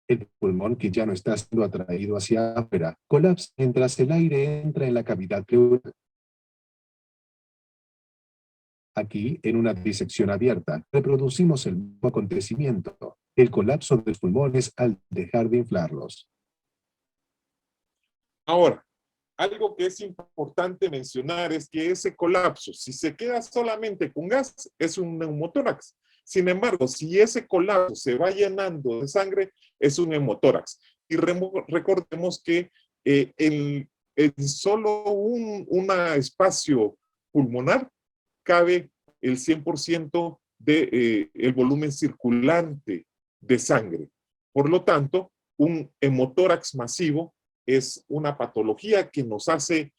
El pulmón, que ya no está siendo atraído hacia afuera, colapsa mientras el aire entra en la cavidad pleural. Aquí, en una disección abierta, reproducimos el mismo acontecimiento, el colapso de los pulmones al dejar de inflarlos. Ahora, algo que es importante mencionar es que ese colapso, si se queda solamente con gas, es un neumotórax. Sin embargo, si ese colapso se va llenando de sangre, es un hemotórax. Y recordemos que en solo un espacio pulmonar cabe el 100% del el volumen circulante de sangre. Por lo tanto, un hemotórax masivo es una patología que nos hace,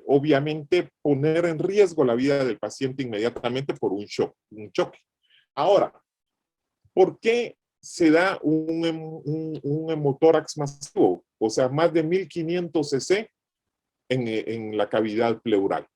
obviamente, poner en riesgo la vida del paciente inmediatamente por un choque. Ahora, ¿por qué se da un hemotórax masivo? O sea, más de 1500 cc en la cavidad pleural.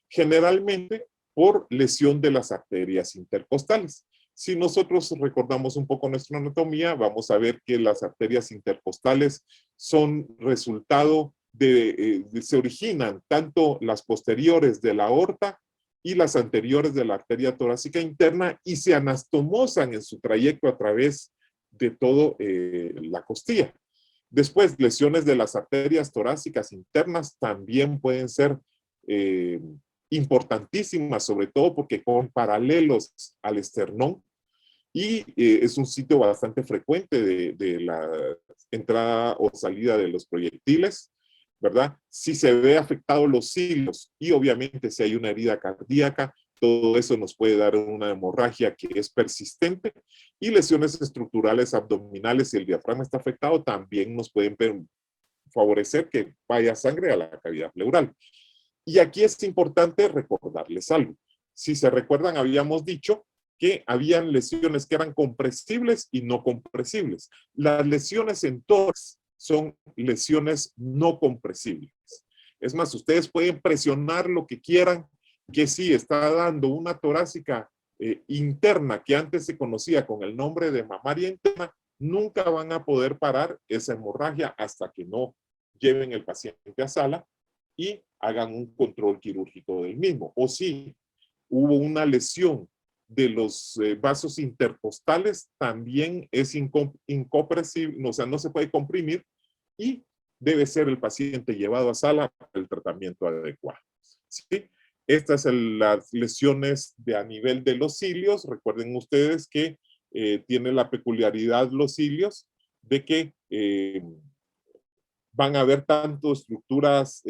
Generalmente por lesión de las arterias intercostales. Si nosotros recordamos un poco nuestra anatomía, vamos a ver que las arterias intercostales son resultado se originan tanto las posteriores de la aorta y las anteriores de la arteria torácica interna y se anastomosan en su trayecto a través de todo la costilla. Después, lesiones de las arterias torácicas internas también pueden ser importantísimas, sobre todo porque con paralelos al esternón y es un sitio bastante frecuente de la entrada o salida de los proyectiles, ¿verdad? Si se ve afectados los cilios y obviamente si hay una herida cardíaca, todo eso nos puede dar una hemorragia que es persistente y lesiones estructurales abdominales, si el diafragma está afectado, también nos pueden favorecer que vaya sangre a la cavidad pleural. Y aquí es importante recordarles algo. si se recuerdan, habíamos dicho que habían lesiones que eran compresibles y no compresibles. Las lesiones en tórax son lesiones no compresibles. Es más, ustedes pueden presionar lo que quieran, que sí está dando una torácica interna que antes se conocía con el nombre de mamaria interna, nunca van a poder parar esa hemorragia hasta que no lleven el paciente a sala y hagan un control quirúrgico del mismo. O si hubo una lesión de los vasos intercostales, también es incompresible, o sea, no se puede comprimir y debe ser el paciente llevado a sala para el tratamiento adecuado. ¿Sí? Estas son las lesiones a nivel de los cilios. Recuerden ustedes que tiene la peculiaridad los cilios de que van a haber tanto estructuras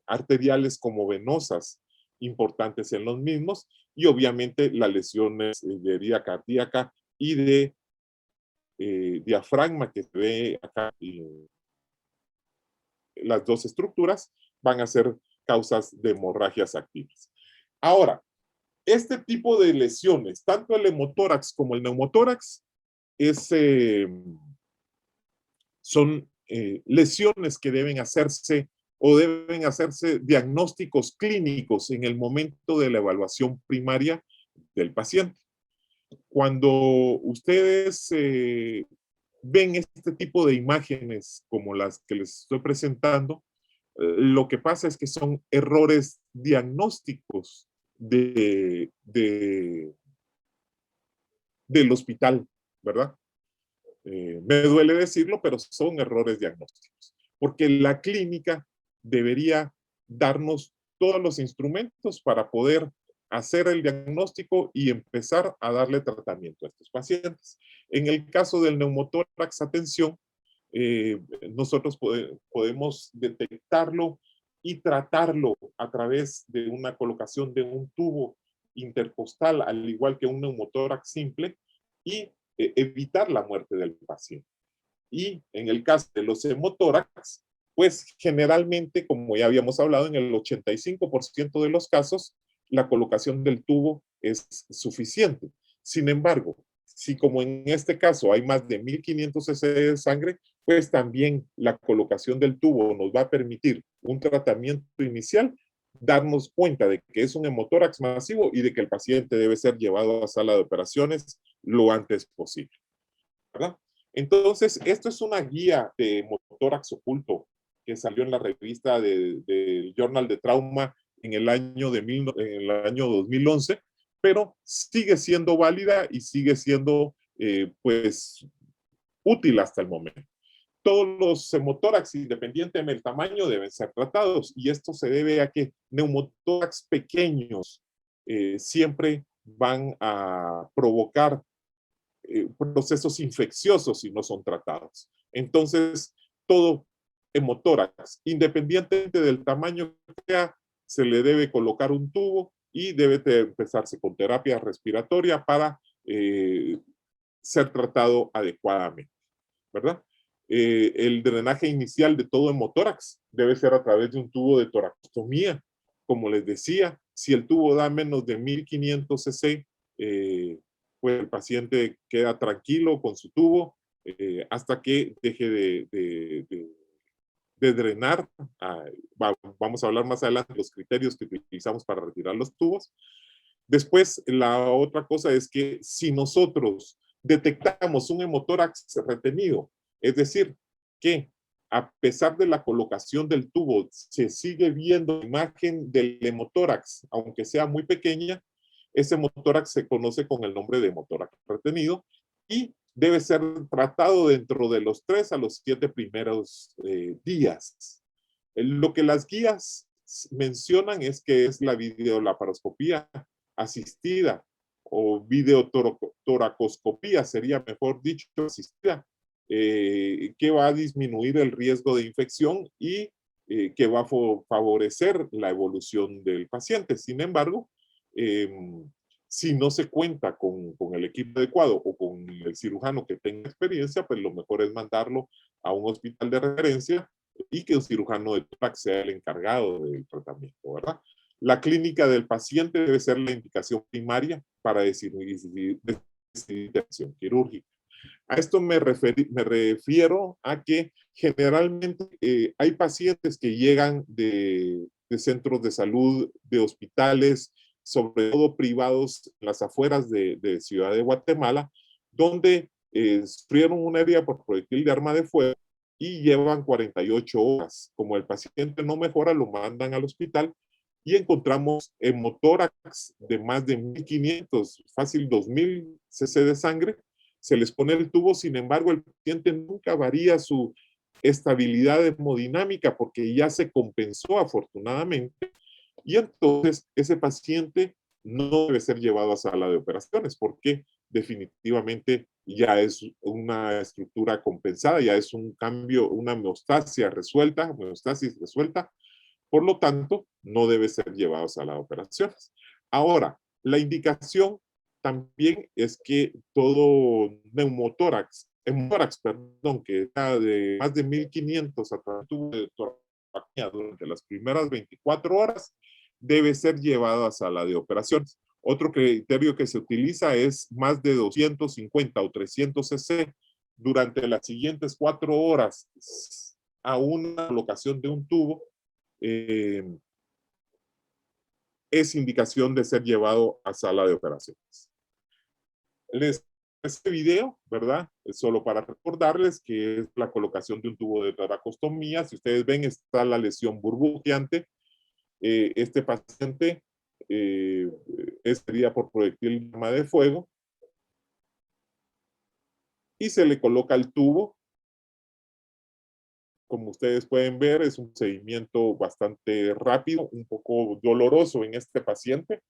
arteriales como venosas importantes en los mismos y obviamente las lesiones de herida cardíaca y de diafragma que se ve acá las dos estructuras van a ser causas de hemorragias activas. Ahora, este tipo de lesiones, tanto el hemotórax como el neumotórax, son lesiones que deben hacerse o deben hacerse diagnósticos clínicos en el momento de la evaluación primaria del paciente. Cuando ustedes ven este tipo de imágenes como las que les estoy presentando, lo que pasa es que son errores diagnósticos del hospital, ¿verdad? Me duele decirlo, pero son errores diagnósticos, porque la clínica debería darnos todos los instrumentos para poder hacer el diagnóstico y empezar a darle tratamiento a estos pacientes. En el caso del neumotórax, atención, nosotros podemos detectarlo y tratarlo a través de una colocación de un tubo intercostal, al igual que un neumotórax simple, y evitar la muerte del paciente. Y en el caso de los hemotórax, pues generalmente, como ya habíamos hablado, en el 85% de los casos, la colocación del tubo es suficiente. Sin embargo, si como en este caso hay más de 1500 cc de sangre, pues también la colocación del tubo nos va a permitir un tratamiento inicial, darnos cuenta de que es un hemotórax masivo y de que el paciente debe ser llevado a sala de operaciones lo antes posible, ¿verdad? Entonces, esto es una guía de hemotórax oculto que salió en la revista del Journal de Trauma en el año 2011, pero sigue siendo válida y sigue siendo, pues, útil hasta el momento. Todos los hemotórax, independientemente del tamaño, deben ser tratados y esto se debe a que neumotórax pequeños siempre van a provocar procesos infecciosos si no son tratados. Entonces, todo hemotórax, independientemente del tamaño que sea, se le debe colocar un tubo y debe empezarse con terapia respiratoria para ser tratado adecuadamente, ¿verdad? El drenaje inicial de todo hemotórax debe ser a través de un tubo de toracostomía. Como les decía, si el tubo da menos de 1500 cc, pues el paciente queda tranquilo con su tubo hasta que deje de drenar. Vamos a hablar más adelante de los criterios que utilizamos para retirar los tubos. Después, la otra cosa es que si nosotros detectamos un hemotórax retenido, es decir, que a pesar de la colocación del tubo se sigue viendo la imagen del hemotórax, aunque sea muy pequeña, ese hemotórax se conoce con el nombre de hemotórax retenido y debe ser tratado dentro de los 3 a los 7 primeros días. Lo que las guías mencionan es que es la videolaparoscopía asistida o videotoracoscopía, sería mejor dicho, asistida, que va a disminuir el riesgo de infección y que va a favorecer la evolución del paciente. Sin embargo, si no se cuenta con el equipo adecuado o con el cirujano que tenga experiencia, pues lo mejor es mandarlo a un hospital de referencia y que un cirujano de tórax sea el encargado del tratamiento, ¿verdad? La clínica del paciente debe ser la indicación primaria para decidir intervención quirúrgica. A esto me refiero a que generalmente hay pacientes que llegan de centros de salud, de hospitales, sobre todo privados en las afueras de Ciudad de Guatemala, donde sufrieron una herida por proyectil de arma de fuego y llevan 48 horas. Como el paciente no mejora, lo mandan al hospital y encontramos hemotórax de más de 1500, fácil 2000 cc de sangre. Se les pone el tubo, sin embargo, el paciente nunca varía su estabilidad hemodinámica porque ya se compensó afortunadamente, y entonces ese paciente no debe ser llevado a sala de operaciones porque definitivamente ya es una estructura compensada, ya es un cambio, una homeostasis resuelta, por lo tanto, no debe ser llevado a sala de operaciones. Ahora, la indicación también es que todo pneumotórax, que está de más de 1500 a través de toraquía durante las primeras 24 horas, debe ser llevado a sala de operaciones. Otro criterio que se utiliza es más de 250 o 300 cc durante las siguientes 4 horas a una colocación de un tubo, es indicación de ser llevado a sala de operaciones. Este video, ¿verdad? Es solo para recordarles que es la colocación de un tubo de toracostomía. Si ustedes ven, está la lesión burbujeante. Este paciente sería por proyectil de arma de fuego y se le coloca el tubo. Como ustedes pueden ver, es un procedimiento bastante rápido, un poco doloroso en este paciente.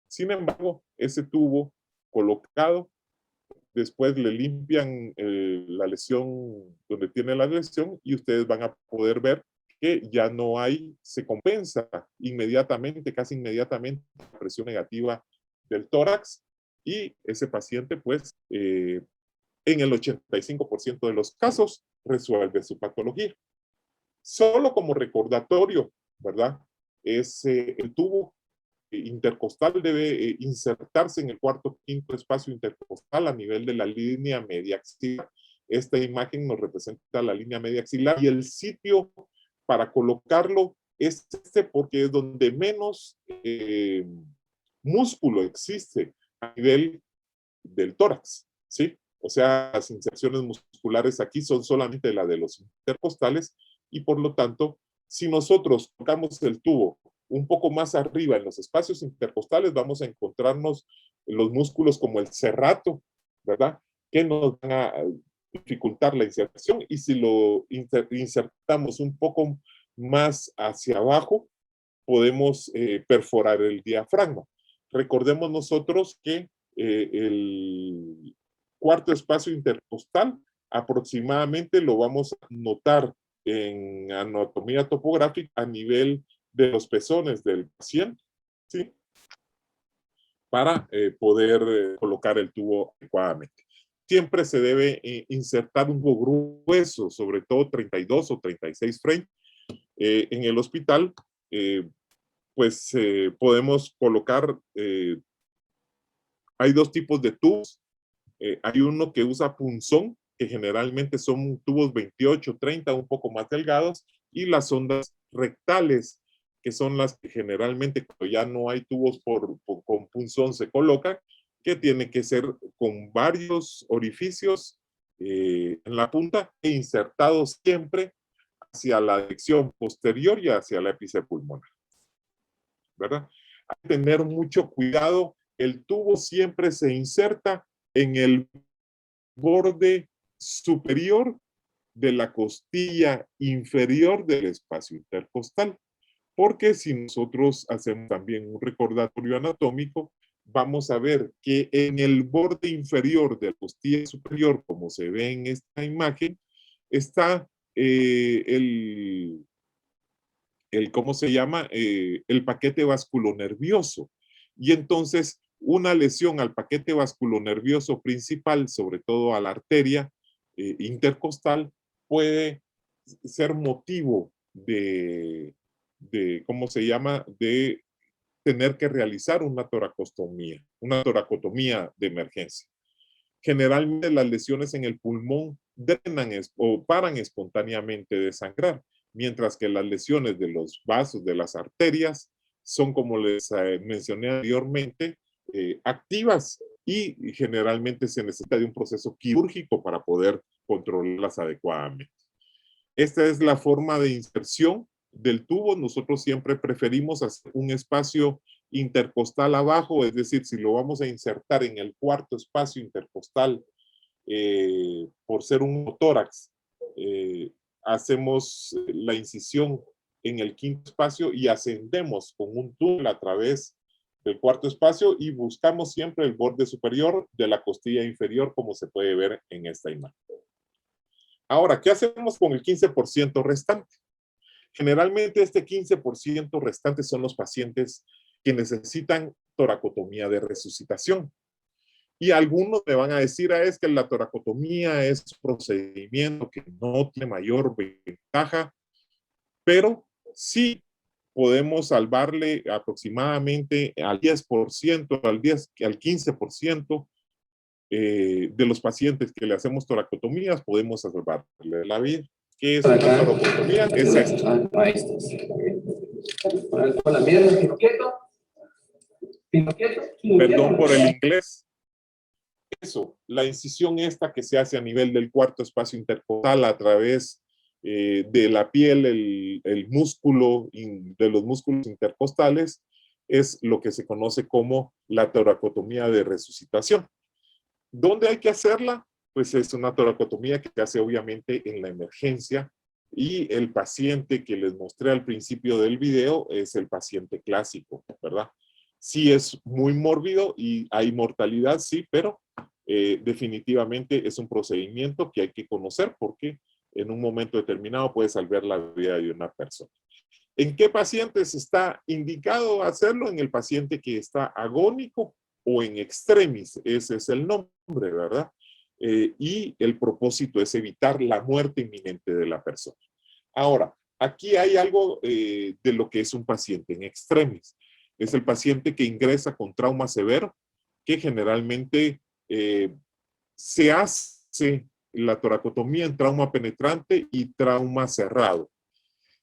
Sin embargo, ese tubo colocado, después le limpian la lesión donde tiene la lesión y ustedes van a poder ver que ya no hay, se compensa inmediatamente, casi inmediatamente, la presión negativa del tórax y ese paciente, pues, en el 85% de los casos, resuelve su patología. Solo como recordatorio, ¿verdad? Es el tubo intercostal debe insertarse en el cuarto quinto espacio intercostal a nivel de la línea media axilar. Esta imagen nos representa la línea media axilar y el sitio para colocarlo es este porque es donde menos músculo existe a nivel del tórax, ¿sí? O sea, las inserciones musculares aquí son solamente la de los intercostales y por lo tanto, si nosotros tocamos el tubo un poco más arriba en los espacios intercostales, vamos a encontrarnos los músculos como el serrato, ¿verdad? Que nos van a dificultar la inserción y si lo insertamos un poco más hacia abajo, podemos perforar el diafragma. Recordemos nosotros que el cuarto espacio intercostal aproximadamente lo vamos a notar en anatomía topográfica a nivel de los pezones del paciente, ¿sí? Para poder colocar el tubo adecuadamente. Siempre se debe insertar un tubo grueso, sobre todo 32 o 36 French. En el hospital, pues podemos colocar, hay dos tipos de tubos. Hay uno que usa punzón, que generalmente son tubos 28, 30, un poco más delgados, y las sondas rectales, que son las que generalmente cuando ya no hay tubos con punzón se colocan, que tiene que ser con varios orificios en la punta e insertados siempre hacia la dirección posterior y hacia el ápice pulmonar, ¿verdad? Hay que tener mucho cuidado. El tubo siempre se inserta en el borde superior de la costilla inferior del espacio intercostal. Porque si nosotros hacemos también un recordatorio anatómico, vamos a ver que en el borde inferior de la costilla superior, como se ve en esta imagen, está ¿cómo se llama? El paquete vasculonervioso. Y entonces, una lesión al paquete vasculonervioso principal, sobre todo a la arteria intercostal, puede ser motivo de ¿cómo se llama?, de tener que realizar una toracotomía de emergencia. Generalmente las lesiones en el pulmón drenan o paran espontáneamente de sangrar, mientras que las lesiones de los vasos, de las arterias, son, como les mencioné anteriormente, activas y generalmente se necesita de un proceso quirúrgico para poder controlarlas adecuadamente. Esta es la forma de inserción del tubo. Nosotros siempre preferimos hacer un espacio intercostal abajo, es decir, si lo vamos a insertar en el cuarto espacio intercostal, por ser un tórax, hacemos la incisión en el quinto espacio y ascendemos con un túnel a través del cuarto espacio y buscamos siempre el borde superior de la costilla inferior, como se puede ver en esta imagen. Ahora, ¿qué hacemos con el 15% restante? Generalmente este 15% restante son los pacientes que necesitan toracotomía de resucitación. Y algunos me van a decir, es que la toracotomía es un procedimiento que no tiene mayor ventaja, pero sí podemos salvarle aproximadamente al 10%, al 15% de los pacientes que le hacemos toracotomías, podemos salvarle la vida. ¿Qué es una toracotomía? Es esto. Perdón por el inglés. Eso, la incisión esta que se hace a nivel del cuarto espacio intercostal a través de la piel, el músculo, de los músculos intercostales, es lo que se conoce como la toracotomía de resucitación. ¿Dónde hay que hacerla? Pues es una toracotomía que se hace obviamente en la emergencia, y el paciente que les mostré al principio del video es el paciente clásico, ¿verdad? Sí es muy mórbido y hay mortalidad, sí, pero definitivamente es un procedimiento que hay que conocer porque en un momento determinado puede salvar la vida de una persona. ¿En qué pacientes está indicado hacerlo? En el paciente que está agónico o en extremis, ese es el nombre, ¿verdad? Y el propósito es evitar la muerte inminente de la persona. Ahora, aquí hay algo de lo que es un paciente en extremis. Es el paciente que ingresa con trauma severo, que generalmente se hace la toracotomía en trauma penetrante y trauma cerrado.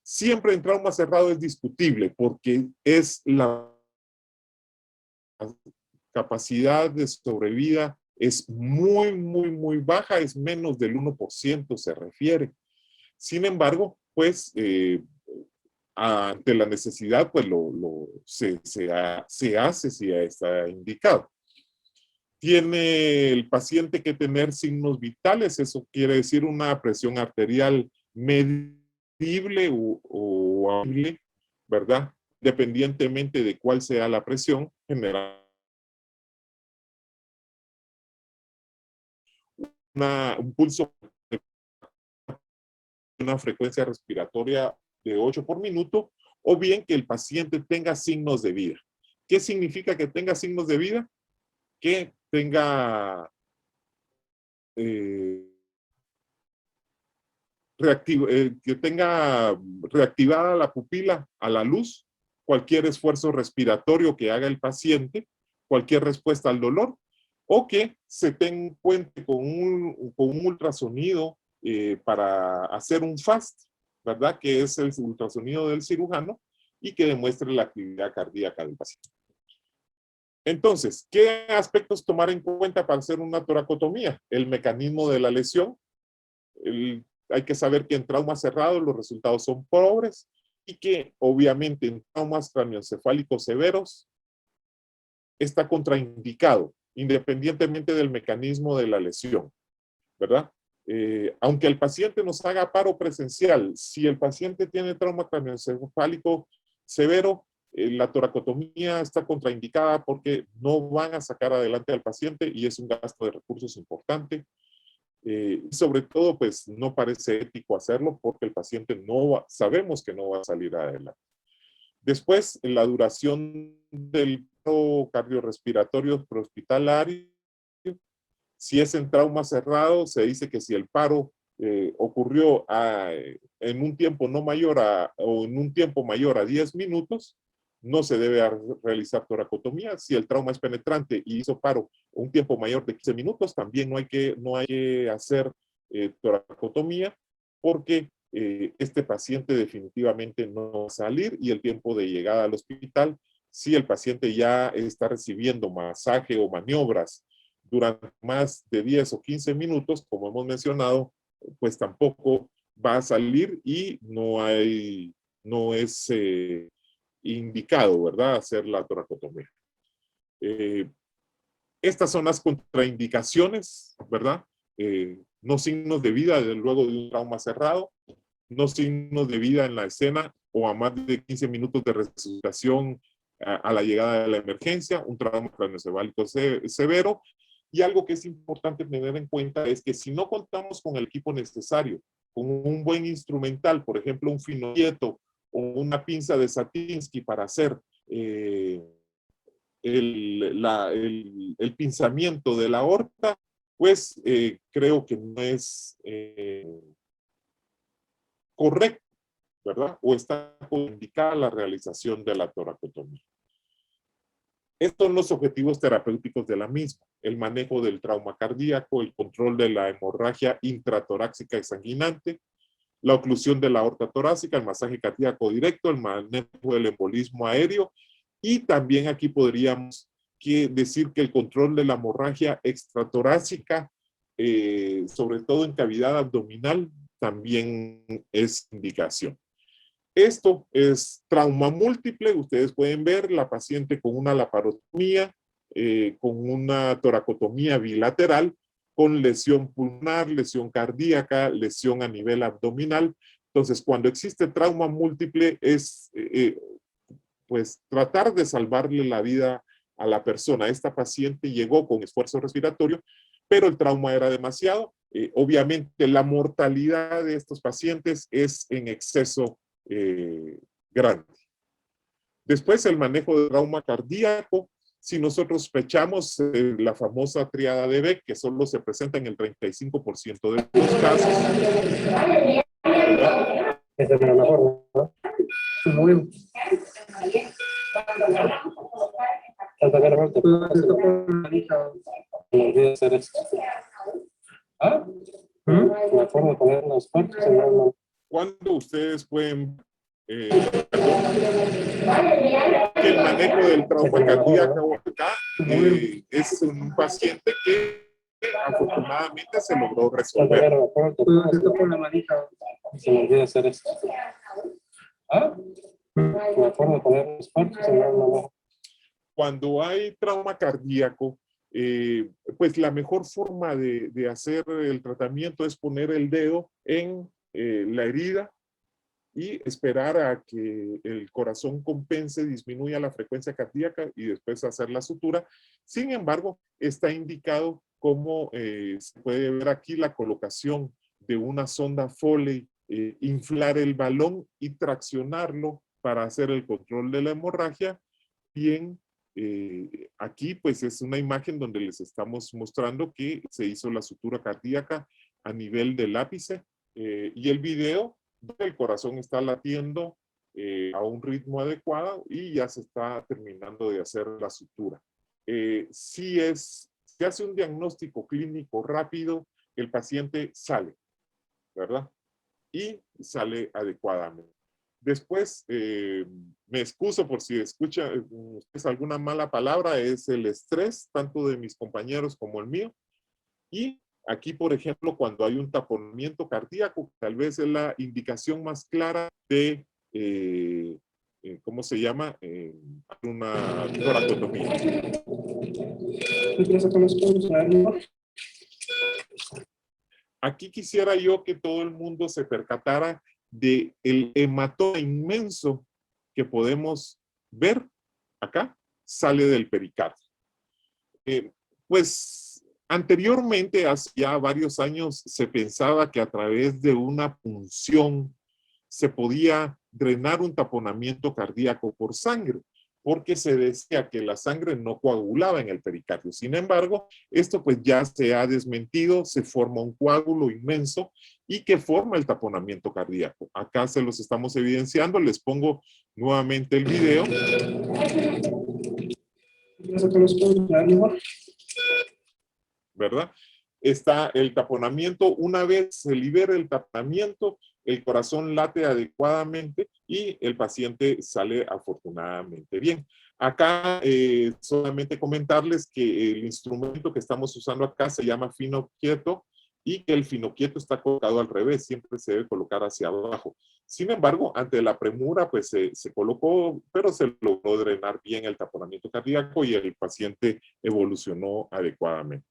Siempre en trauma cerrado es discutible porque es la capacidad de sobrevida es muy baja, es menos del 1% se refiere. Sin embargo, pues ante la necesidad, pues se hace si está indicado. Tiene el paciente que tener signos vitales, eso quiere decir una presión arterial medible o audible, ¿verdad? Dependientemente de cuál sea la presión, general. Un pulso, una frecuencia respiratoria de 8 por minuto, o bien que el paciente tenga signos de vida. ¿Qué significa que tenga signos de vida? Que tenga que tenga reactivada la pupila a la luz, cualquier esfuerzo respiratorio que haga el paciente, cualquier respuesta al dolor, o que se cuente con un ultrasonido para hacer un FAST, ¿verdad? Que es el ultrasonido del cirujano y que demuestre la actividad cardíaca del paciente. Entonces, ¿qué aspectos tomar en cuenta para hacer una toracotomía? El mecanismo de la lesión. Hay que saber que en traumas cerrados los resultados son pobres y que obviamente en traumas craneoencefálicos severos está contraindicado, independientemente del mecanismo de la lesión, ¿verdad? Aunque el paciente nos haga paro presencial, si el paciente tiene trauma craneoencefálico severo, la toracotomía está contraindicada porque no van a sacar adelante al paciente y es un gasto de recursos importante. Sobre todo, pues no parece ético hacerlo porque el paciente sabemos que no va a salir adelante. Después, la duración del paro cardiorrespiratorio prehospitalario. Si es en trauma cerrado, se dice que si el paro ocurrió en un tiempo no mayor o en un tiempo mayor a 10 minutos, no se debe realizar toracotomía. Si el trauma es penetrante y hizo paro un tiempo mayor de 15 minutos, también no hay que hacer toracotomía, porque este paciente definitivamente no va a salir, y el tiempo de llegada al hospital, si el paciente ya está recibiendo masaje o maniobras durante más de 10 o 15 minutos, como hemos mencionado, pues tampoco va a salir, y no es indicado, ¿verdad?, hacer la toracotomía. Estas son las contraindicaciones, ¿verdad? No signos de vida luego de un trauma cerrado, no signos de vida en la escena o a más de 15 minutos de resucitación a la llegada de la emergencia, un trauma craneoencefálico severo. Y algo que es importante tener en cuenta es que si no contamos con el equipo necesario, con un buen instrumental, por ejemplo, un finoquieto o una pinza de Satinsky para hacer el pinzamiento de la aorta, pues creo que no es correcto, ¿verdad? O está indicada la realización de la toracotomía. Estos son los objetivos terapéuticos de la misma: el manejo del trauma cardíaco, el control de la hemorragia intratorácica exsanguinante, la oclusión de la aorta torácica, el masaje cardíaco directo, el manejo del embolismo aéreo, y también aquí podríamos decir que el control de la hemorragia extratorácica, sobre todo en cavidad abdominal, también es indicación. Esto es trauma múltiple. Ustedes pueden ver la paciente con una laparotomía, con una toracotomía bilateral, con lesión pulmonar, lesión cardíaca, lesión a nivel abdominal. Entonces, cuando existe trauma múltiple, es pues tratar de salvarle la vida a la persona. Esta paciente llegó con esfuerzo respiratorio, pero el trauma era demasiado. Obviamente, la mortalidad de estos pacientes es en exceso grande. Después, el manejo de trauma cardíaco. Si nosotros sospechamos la famosa triada de Beck, que solo se presenta en el 35% de los casos. Esa es la mejor, ¿no? Muy cuando ustedes pueden que el manejo del trauma cardíaco acá es un paciente que afortunadamente se logró resolver. Se me olvida hacer esto. Cuando hay trauma cardíaco, pues la mejor forma de hacer el tratamiento es poner el dedo en la herida y esperar a que el corazón compense, disminuya la frecuencia cardíaca y después hacer la sutura. Sin embargo, está indicado como se puede ver aquí la colocación de una sonda Foley, inflar el balón y traccionarlo para hacer el control de la hemorragia. Bien, aquí pues es una imagen donde les estamos mostrando que se hizo la sutura cardíaca a nivel del ápice, y el video del corazón está latiendo a un ritmo adecuado y ya se está terminando de hacer la sutura. Se hace un diagnóstico clínico rápido, el paciente sale, ¿verdad? Y sale adecuadamente. Después, me excuso por si escucha alguna mala palabra, es el estrés, tanto de mis compañeros como el mío. Y aquí, por ejemplo, cuando hay un taponamiento cardíaco, tal vez es la indicación más clara de, ¿cómo se llama? Una toracotomía. Aquí quisiera yo que todo el mundo se percatara del hematoma inmenso que podemos ver acá, sale del pericardio. Pues anteriormente, hace ya varios años, se pensaba que a través de una punción se podía drenar un taponamiento cardíaco por sangre, porque se decía que la sangre no coagulaba en el pericardio. Sin embargo, esto pues ya se ha desmentido, se forma un coágulo inmenso y que forma el taponamiento cardíaco. Acá se los estamos evidenciando, les pongo nuevamente el video. ¿Verdad? Está el taponamiento. Una vez se libera el taponamiento, el corazón late adecuadamente y el paciente sale afortunadamente bien. Acá solamente comentarles que el instrumento que estamos usando acá se llama finoquieto y que el finoquieto está colocado al revés, siempre se debe colocar hacia abajo. Sin embargo, ante la premura, pues se colocó, pero se logró drenar bien el taponamiento cardíaco y el paciente evolucionó adecuadamente.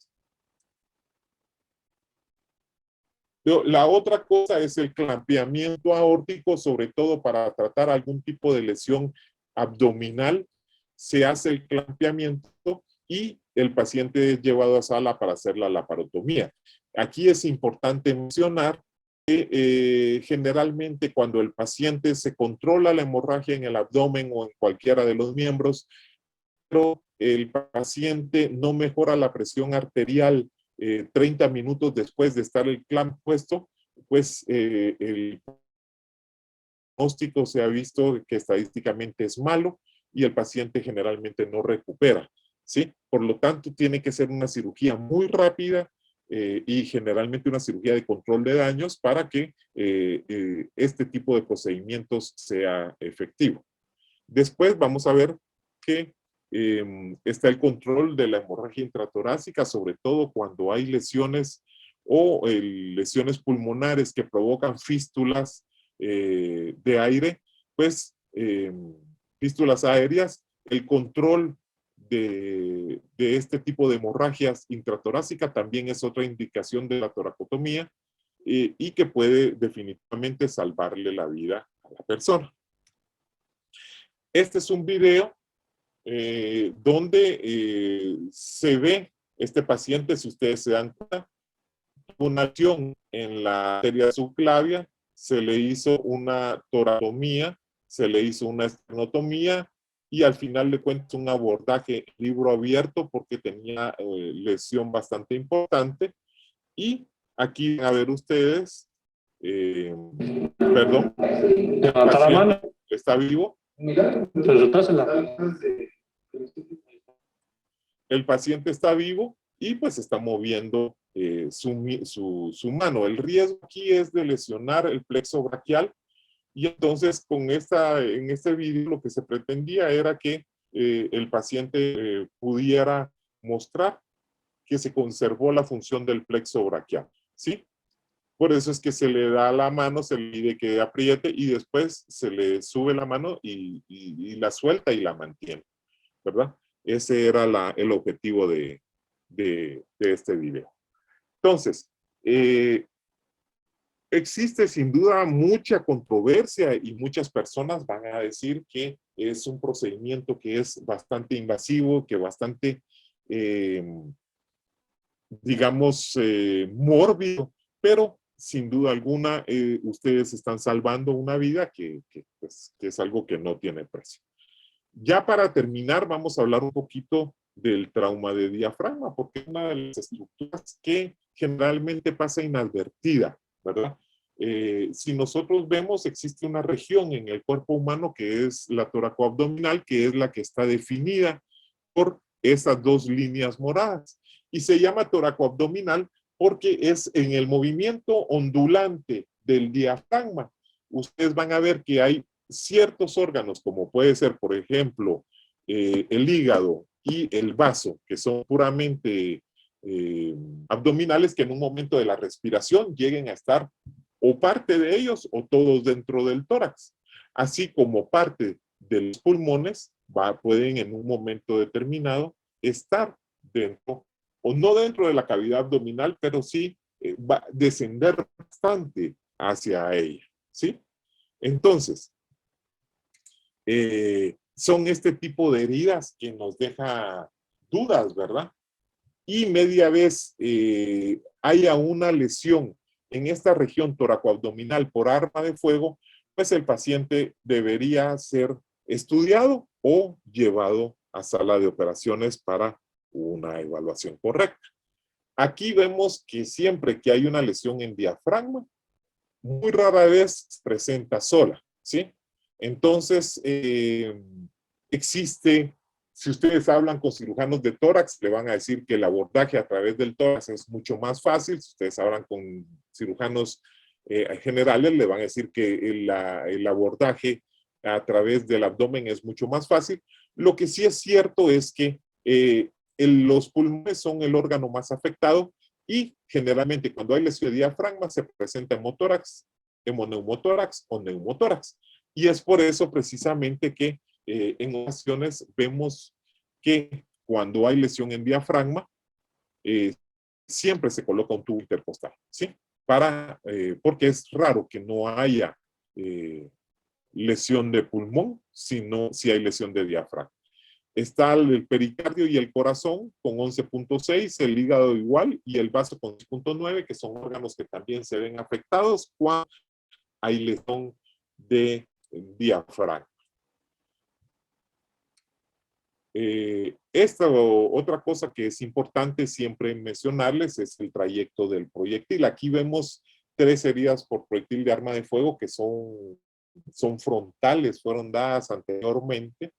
La otra cosa es el clampeamiento aórtico, sobre todo para tratar algún tipo de lesión abdominal. Se hace el clampeamiento y el paciente es llevado a sala para hacer la laparotomía. Aquí es importante mencionar que generalmente cuando el paciente se controla la hemorragia en el abdomen o en cualquiera de los miembros, pero el paciente no mejora la presión arterial 30 minutos después de estar el clamp puesto, pues el diagnóstico se ha visto que estadísticamente es malo y el paciente generalmente no recupera, ¿sí? Por lo tanto, tiene que ser una cirugía muy rápida y generalmente una cirugía de control de daños para que este tipo de procedimientos sea efectivo. Después vamos a ver que está el control de la hemorragia intratorácica, sobre todo cuando hay lesiones o lesiones pulmonares que provocan fístulas de aire, pues fístulas aéreas, el control de este tipo de hemorragias intratorácica también es otra indicación de la toracotomía y que puede definitivamente salvarle la vida a la persona. Este es un video donde se ve este paciente, si ustedes se dan cuenta, una acción en la arteria subclavia, se le hizo una toratomía, se le hizo una esternotomía y al final de cuentas un abordaje libro abierto porque tenía lesión bastante importante. Y aquí a ver ustedes, perdón, el paciente está vivo. El paciente está vivo y pues está moviendo su mano. El riesgo aquí es de lesionar el plexo braquial y entonces en este video lo que se pretendía era que el paciente pudiera mostrar que se conservó la función del plexo braquial, ¿sí? Por eso es que se le da la mano, se le pide que apriete y después se le sube la mano y la suelta y la mantiene, ¿verdad? Ese era el objetivo de este video. Entonces, existe sin duda mucha controversia y muchas personas van a decir que es un procedimiento que es bastante invasivo, que bastante, digamos, mórbido, pero sin duda alguna ustedes están salvando una vida pues, que es algo que no tiene precio. Ya para terminar, vamos a hablar un poquito del trauma de diafragma, porque es una de las estructuras que generalmente pasa inadvertida, ¿verdad? Si nosotros vemos, existe una región en el cuerpo humano que es la toracoabdominal, que es la que está definida por esas dos líneas moradas. Y se llama toracoabdominal porque es en el movimiento ondulante del diafragma. Ustedes van a ver que hay ciertos órganos, como puede ser, por ejemplo, el hígado y el vaso, que son puramente abdominales, que en un momento de la respiración lleguen a estar o parte de ellos o todos dentro del tórax. Así como parte de los pulmones pueden en un momento determinado estar dentro, o no dentro de la cavidad abdominal, pero sí va a descender bastante hacia ella, ¿sí? Entonces, son este tipo de heridas que nos deja dudas, ¿verdad? Y media vez haya una lesión en esta región toracoabdominal por arma de fuego, pues el paciente debería ser estudiado o llevado a sala de operaciones para una evaluación correcta. Aquí vemos que siempre que hay una lesión en diafragma, muy rara vez se presenta sola, ¿sí? Entonces, existe, si ustedes hablan con cirujanos de tórax, le van a decir que el abordaje a través del tórax es mucho más fácil. Si ustedes hablan con cirujanos generales, le van a decir que el abordaje a través del abdomen es mucho más fácil. Lo que sí es cierto es que los pulmones son el órgano más afectado y generalmente cuando hay lesión de diafragma se presenta hemotórax, hemoneumotórax o neumotórax. Y es por eso precisamente que en ocasiones vemos que cuando hay lesión en diafragma, siempre se coloca un tubo intercostal, ¿sí? Porque es raro que no haya lesión de pulmón, sino si hay lesión de diafragma. Está el pericardio y el corazón con 11.6, el hígado igual y el vaso con 6.9, que son órganos que también se ven afectados cuando hay lesión de diafragma. Otra cosa que es importante siempre mencionarles es el trayecto del proyectil. Aquí vemos 3 heridas por proyectil de arma de fuego que son frontales, fueron dadas anteriormente.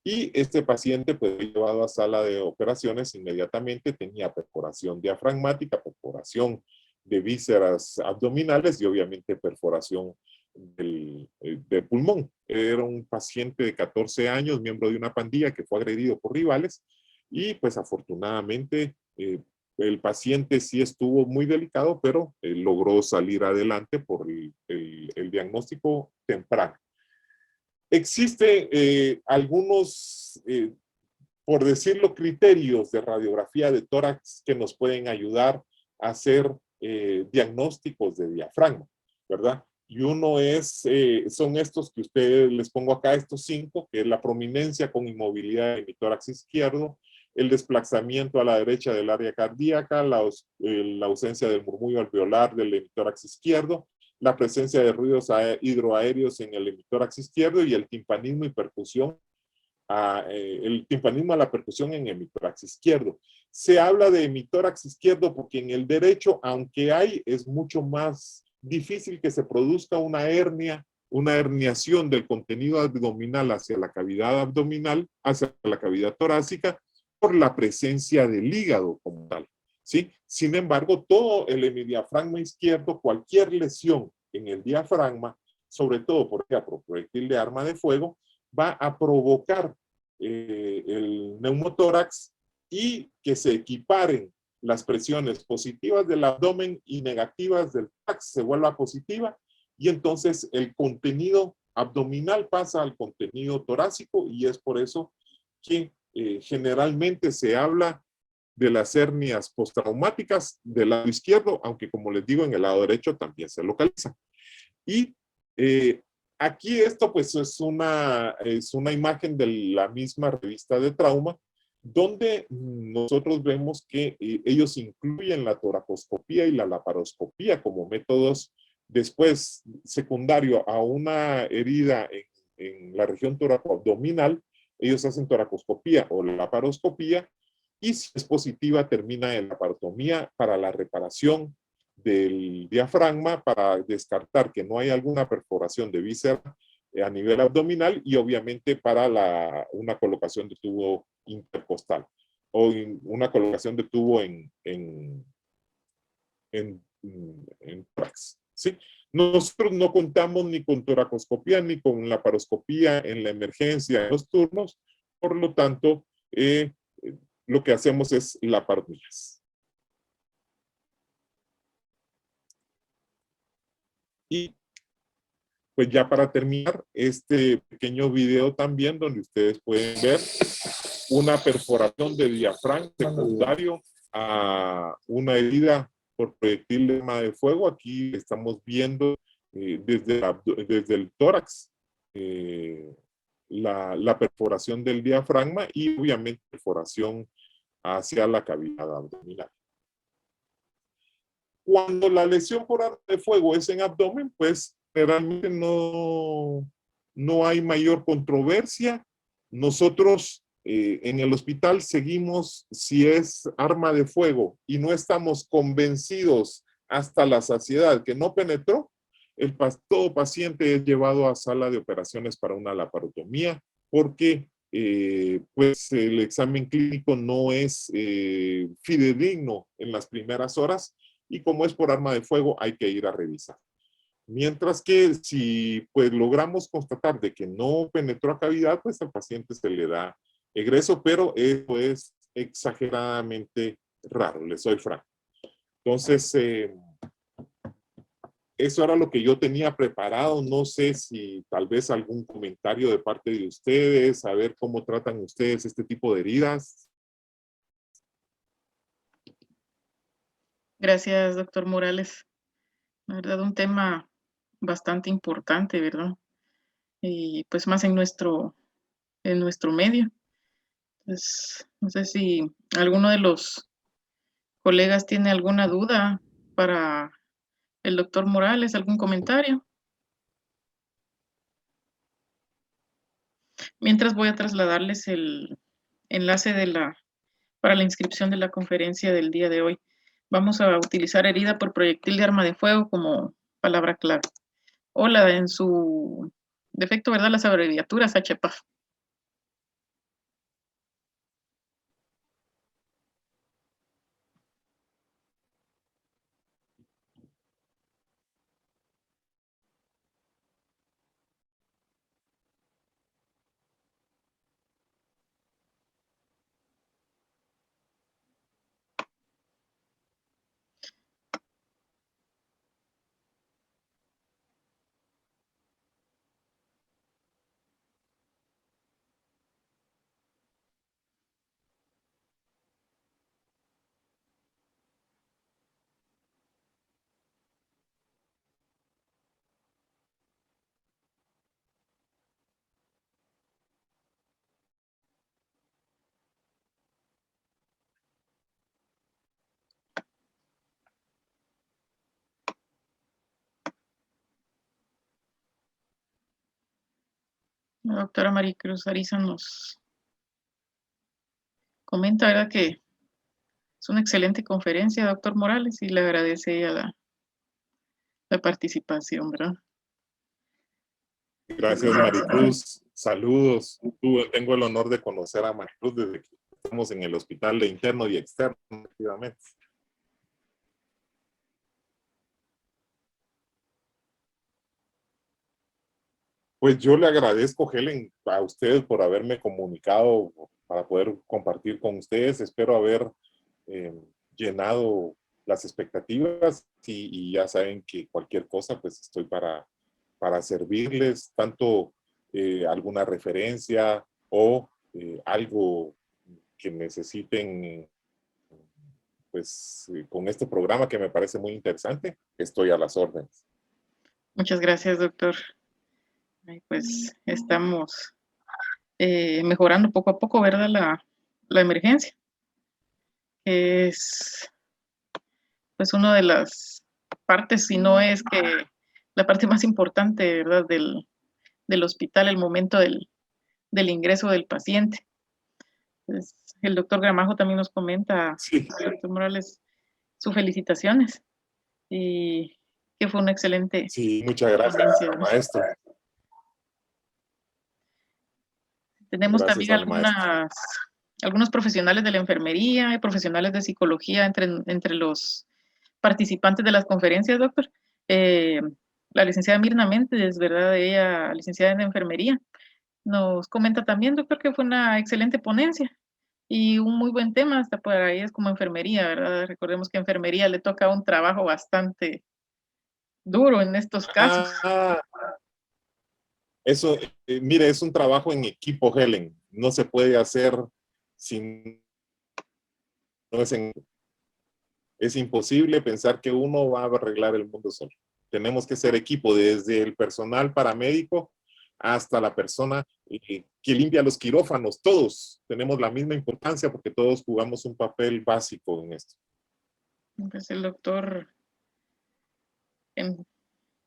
Y este paciente pues, fue llevado a sala de operaciones inmediatamente, tenía perforación diafragmática, perforación de vísceras abdominales y obviamente perforación del pulmón. Era un paciente de 14 años, miembro de una pandilla que fue agredido por rivales y pues afortunadamente el paciente sí estuvo muy delicado, pero logró salir adelante por el diagnóstico temprano. Existen algunos, por decirlo, criterios de radiografía de tórax que nos pueden ayudar a hacer diagnósticos de diafragma, ¿verdad? Y uno son estos que ustedes les pongo acá, estos 5, que es la prominencia con inmovilidad de mi tórax izquierdo, el desplazamiento a la derecha del área cardíaca, la ausencia del murmullo alveolar del hemitórax izquierdo, la presencia de ruidos hidroaéreos en el hemitórax izquierdo y el timpanismo y percusión, el timpanismo a la percusión en hemitórax izquierdo. Se habla de hemitórax izquierdo porque en el derecho, aunque hay, es mucho más difícil que se produzca una hernia, una herniación del contenido abdominal hacia la cavidad abdominal, hacia la cavidad torácica, por la presencia del hígado como tal. ¿Sí? Sin embargo, todo el hemidiafragma izquierdo, cualquier lesión en el diafragma, sobre todo por ejemplo, proyectil de arma de fuego, va a provocar el neumotórax y que se equiparen las presiones positivas del abdomen y negativas del tórax, se vuelva positiva y entonces el contenido abdominal pasa al contenido torácico y es por eso que generalmente se habla de las hernias postraumáticas del lado izquierdo, aunque como les digo, en el lado derecho también se localiza. Y aquí esto pues es una imagen de la misma revista de trauma, donde nosotros vemos que ellos incluyen la toracoscopía y la laparoscopía como métodos después secundario a una herida en la región toracoabdominal. Ellos hacen toracoscopía o laparoscopía y si es positiva termina en laparotomía para la reparación del diafragma para descartar que no hay alguna perforación de víscera a nivel abdominal y obviamente para una colocación de tubo intercostal o una colocación de tubo en tórax, ¿sí? Nosotros no contamos ni con toracoscopía ni con laparoscopía en la emergencia en los turnos, por lo tanto, lo que hacemos es laparotomías. Y pues ya para terminar, este pequeño video también donde ustedes pueden ver una perforación de diafragma secundario a una herida por proyectil de arma de fuego. Aquí estamos viendo desde el tórax la perforación del diafragma y obviamente perforación hacia la cavidad abdominal. Cuando la lesión por arma de fuego es en abdomen, pues realmente no hay mayor controversia. Nosotros en el hospital seguimos, si es arma de fuego y no estamos convencidos hasta la saciedad que no penetró, todo paciente es llevado a sala de operaciones para una laparotomía porque pues el examen clínico no es fidedigno en las primeras horas y como es por arma de fuego hay que ir a revisar. Mientras que si pues logramos constatar de que no penetró a cavidad, pues al paciente se le da egreso, pero eso es exageradamente raro, les soy franco. Entonces, eso era lo que yo tenía preparado. No sé si tal vez algún comentario de parte de ustedes, a ver cómo tratan ustedes este tipo de heridas. Gracias, doctor Morales. La verdad, un tema bastante importante, ¿verdad? Y pues más en nuestro medio. Entonces, no sé si alguno de los colegas tiene alguna duda para el doctor Morales, algún comentario. Mientras voy a trasladarles el enlace para la inscripción de la conferencia del día de hoy. Vamos a utilizar herida por proyectil de arma de fuego como palabra clave. Hola, en su defecto, ¿verdad? Las abreviaturas HPAF. La doctora Maricruz Ariza nos comenta, ¿verdad? Que es una excelente conferencia, doctor Morales, y le agradece a la participación, ¿verdad? Gracias, Maricruz. Saludos. Tengo el honor de conocer a Maricruz desde que estamos en el hospital de interno y externo, efectivamente. Pues yo le agradezco, Helen, a ustedes por haberme comunicado para poder compartir con ustedes. Espero haber eh, llenado las expectativas y ya saben que cualquier cosa, pues estoy para servirles, tanto alguna referencia o algo que necesiten, pues con este programa que me parece muy interesante, estoy a las órdenes. Muchas gracias, doctor. Pues estamos mejorando poco a poco, ¿verdad? La emergencia. Es pues una de las partes, si no es que la parte más importante, ¿verdad? Del hospital, el momento del ingreso del paciente. Pues, el doctor Gramajo también nos comenta, Sí. doctor Morales, sus felicitaciones y que fue una excelente. Sí, muchas gracias, maestro. Tenemos Gracias también al maestro. algunos profesionales de la enfermería y profesionales de psicología entre los participantes de las conferencias, doctor. La licenciada Mirna Méndez, ¿verdad? Ella, licenciada en enfermería, nos comenta también, doctor, que fue una excelente ponencia y un muy buen tema hasta para ellas como enfermería, ¿verdad? Recordemos que enfermería le toca un trabajo bastante duro en estos casos. Eso, mire, es un trabajo en equipo, Helen. No se puede hacer sin... No es imposible pensar que uno va a arreglar el mundo solo. Tenemos que ser equipo, desde el personal paramédico hasta la persona que limpia los quirófanos. Todos tenemos la misma importancia porque todos jugamos un papel básico en esto. Pues el doctor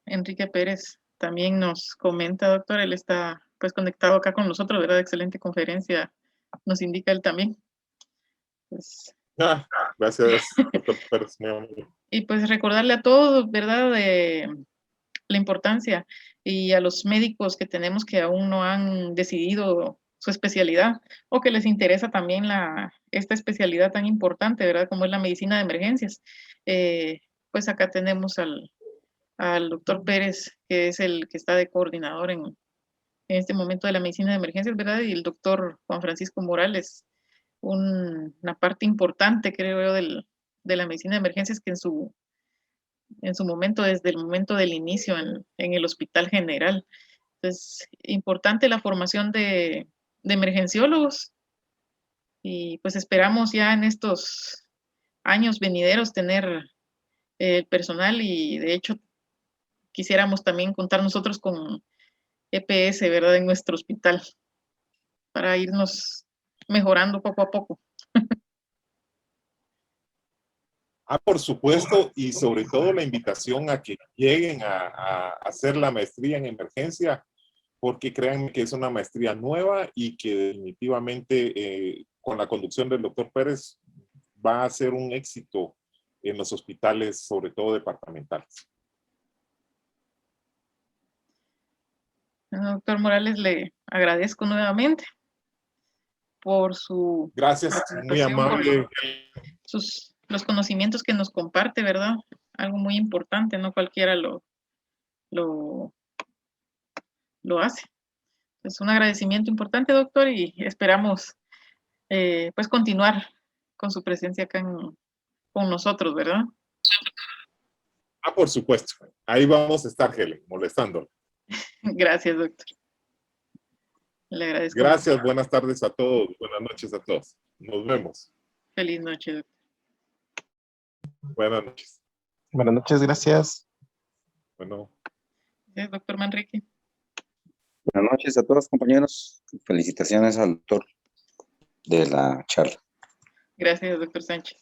Enrique Pérez también nos comenta, doctor, él está pues conectado acá con nosotros, ¿verdad? Excelente conferencia, nos indica él también. Pues, gracias, doctor Pérez. y pues recordarle a todos, ¿verdad? la importancia, y a los médicos que tenemos que aún no han decidido su especialidad o que les interesa también esta especialidad tan importante, ¿verdad? Como es la medicina de emergencias. Pues acá tenemos al doctor Pérez, que es el que está de coordinador en este momento de la medicina de emergencias, ¿verdad? Y el doctor Juan Francisco Morales, una parte importante, creo yo, de la medicina de emergencias que en su momento, desde el momento del inicio en el Hospital General. Entonces, importante la formación de emergenciólogos, y pues esperamos ya en estos años venideros tener el personal, y de hecho quisiéramos también contar nosotros con EPS, ¿verdad? En nuestro hospital, para irnos mejorando poco a poco. Por supuesto, y sobre todo la invitación a que lleguen a hacer la maestría en emergencia, porque créanme que es una maestría nueva y que definitivamente con la conducción del doctor Pérez va a ser un éxito en los hospitales, sobre todo departamentales. Bueno, doctor Morales, le agradezco nuevamente por su Gracias, muy amable. Los conocimientos que nos comparte, ¿verdad? Algo muy importante, no cualquiera lo hace. Es un agradecimiento importante, doctor, y esperamos pues continuar con su presencia acá con nosotros, ¿verdad? Por supuesto. Ahí vamos a estar, Helen, molestándolo. Gracias, doctor. Le agradezco. Gracias, mucho. buenas tardes a todos, buenas noches a todos. Nos vemos. Feliz noche, doctor. Buenas noches. Buenas noches, gracias. Bueno. Doctor Manrique. Buenas noches a todos, compañeros. Felicitaciones al doctor de la charla. Gracias, doctor Sánchez.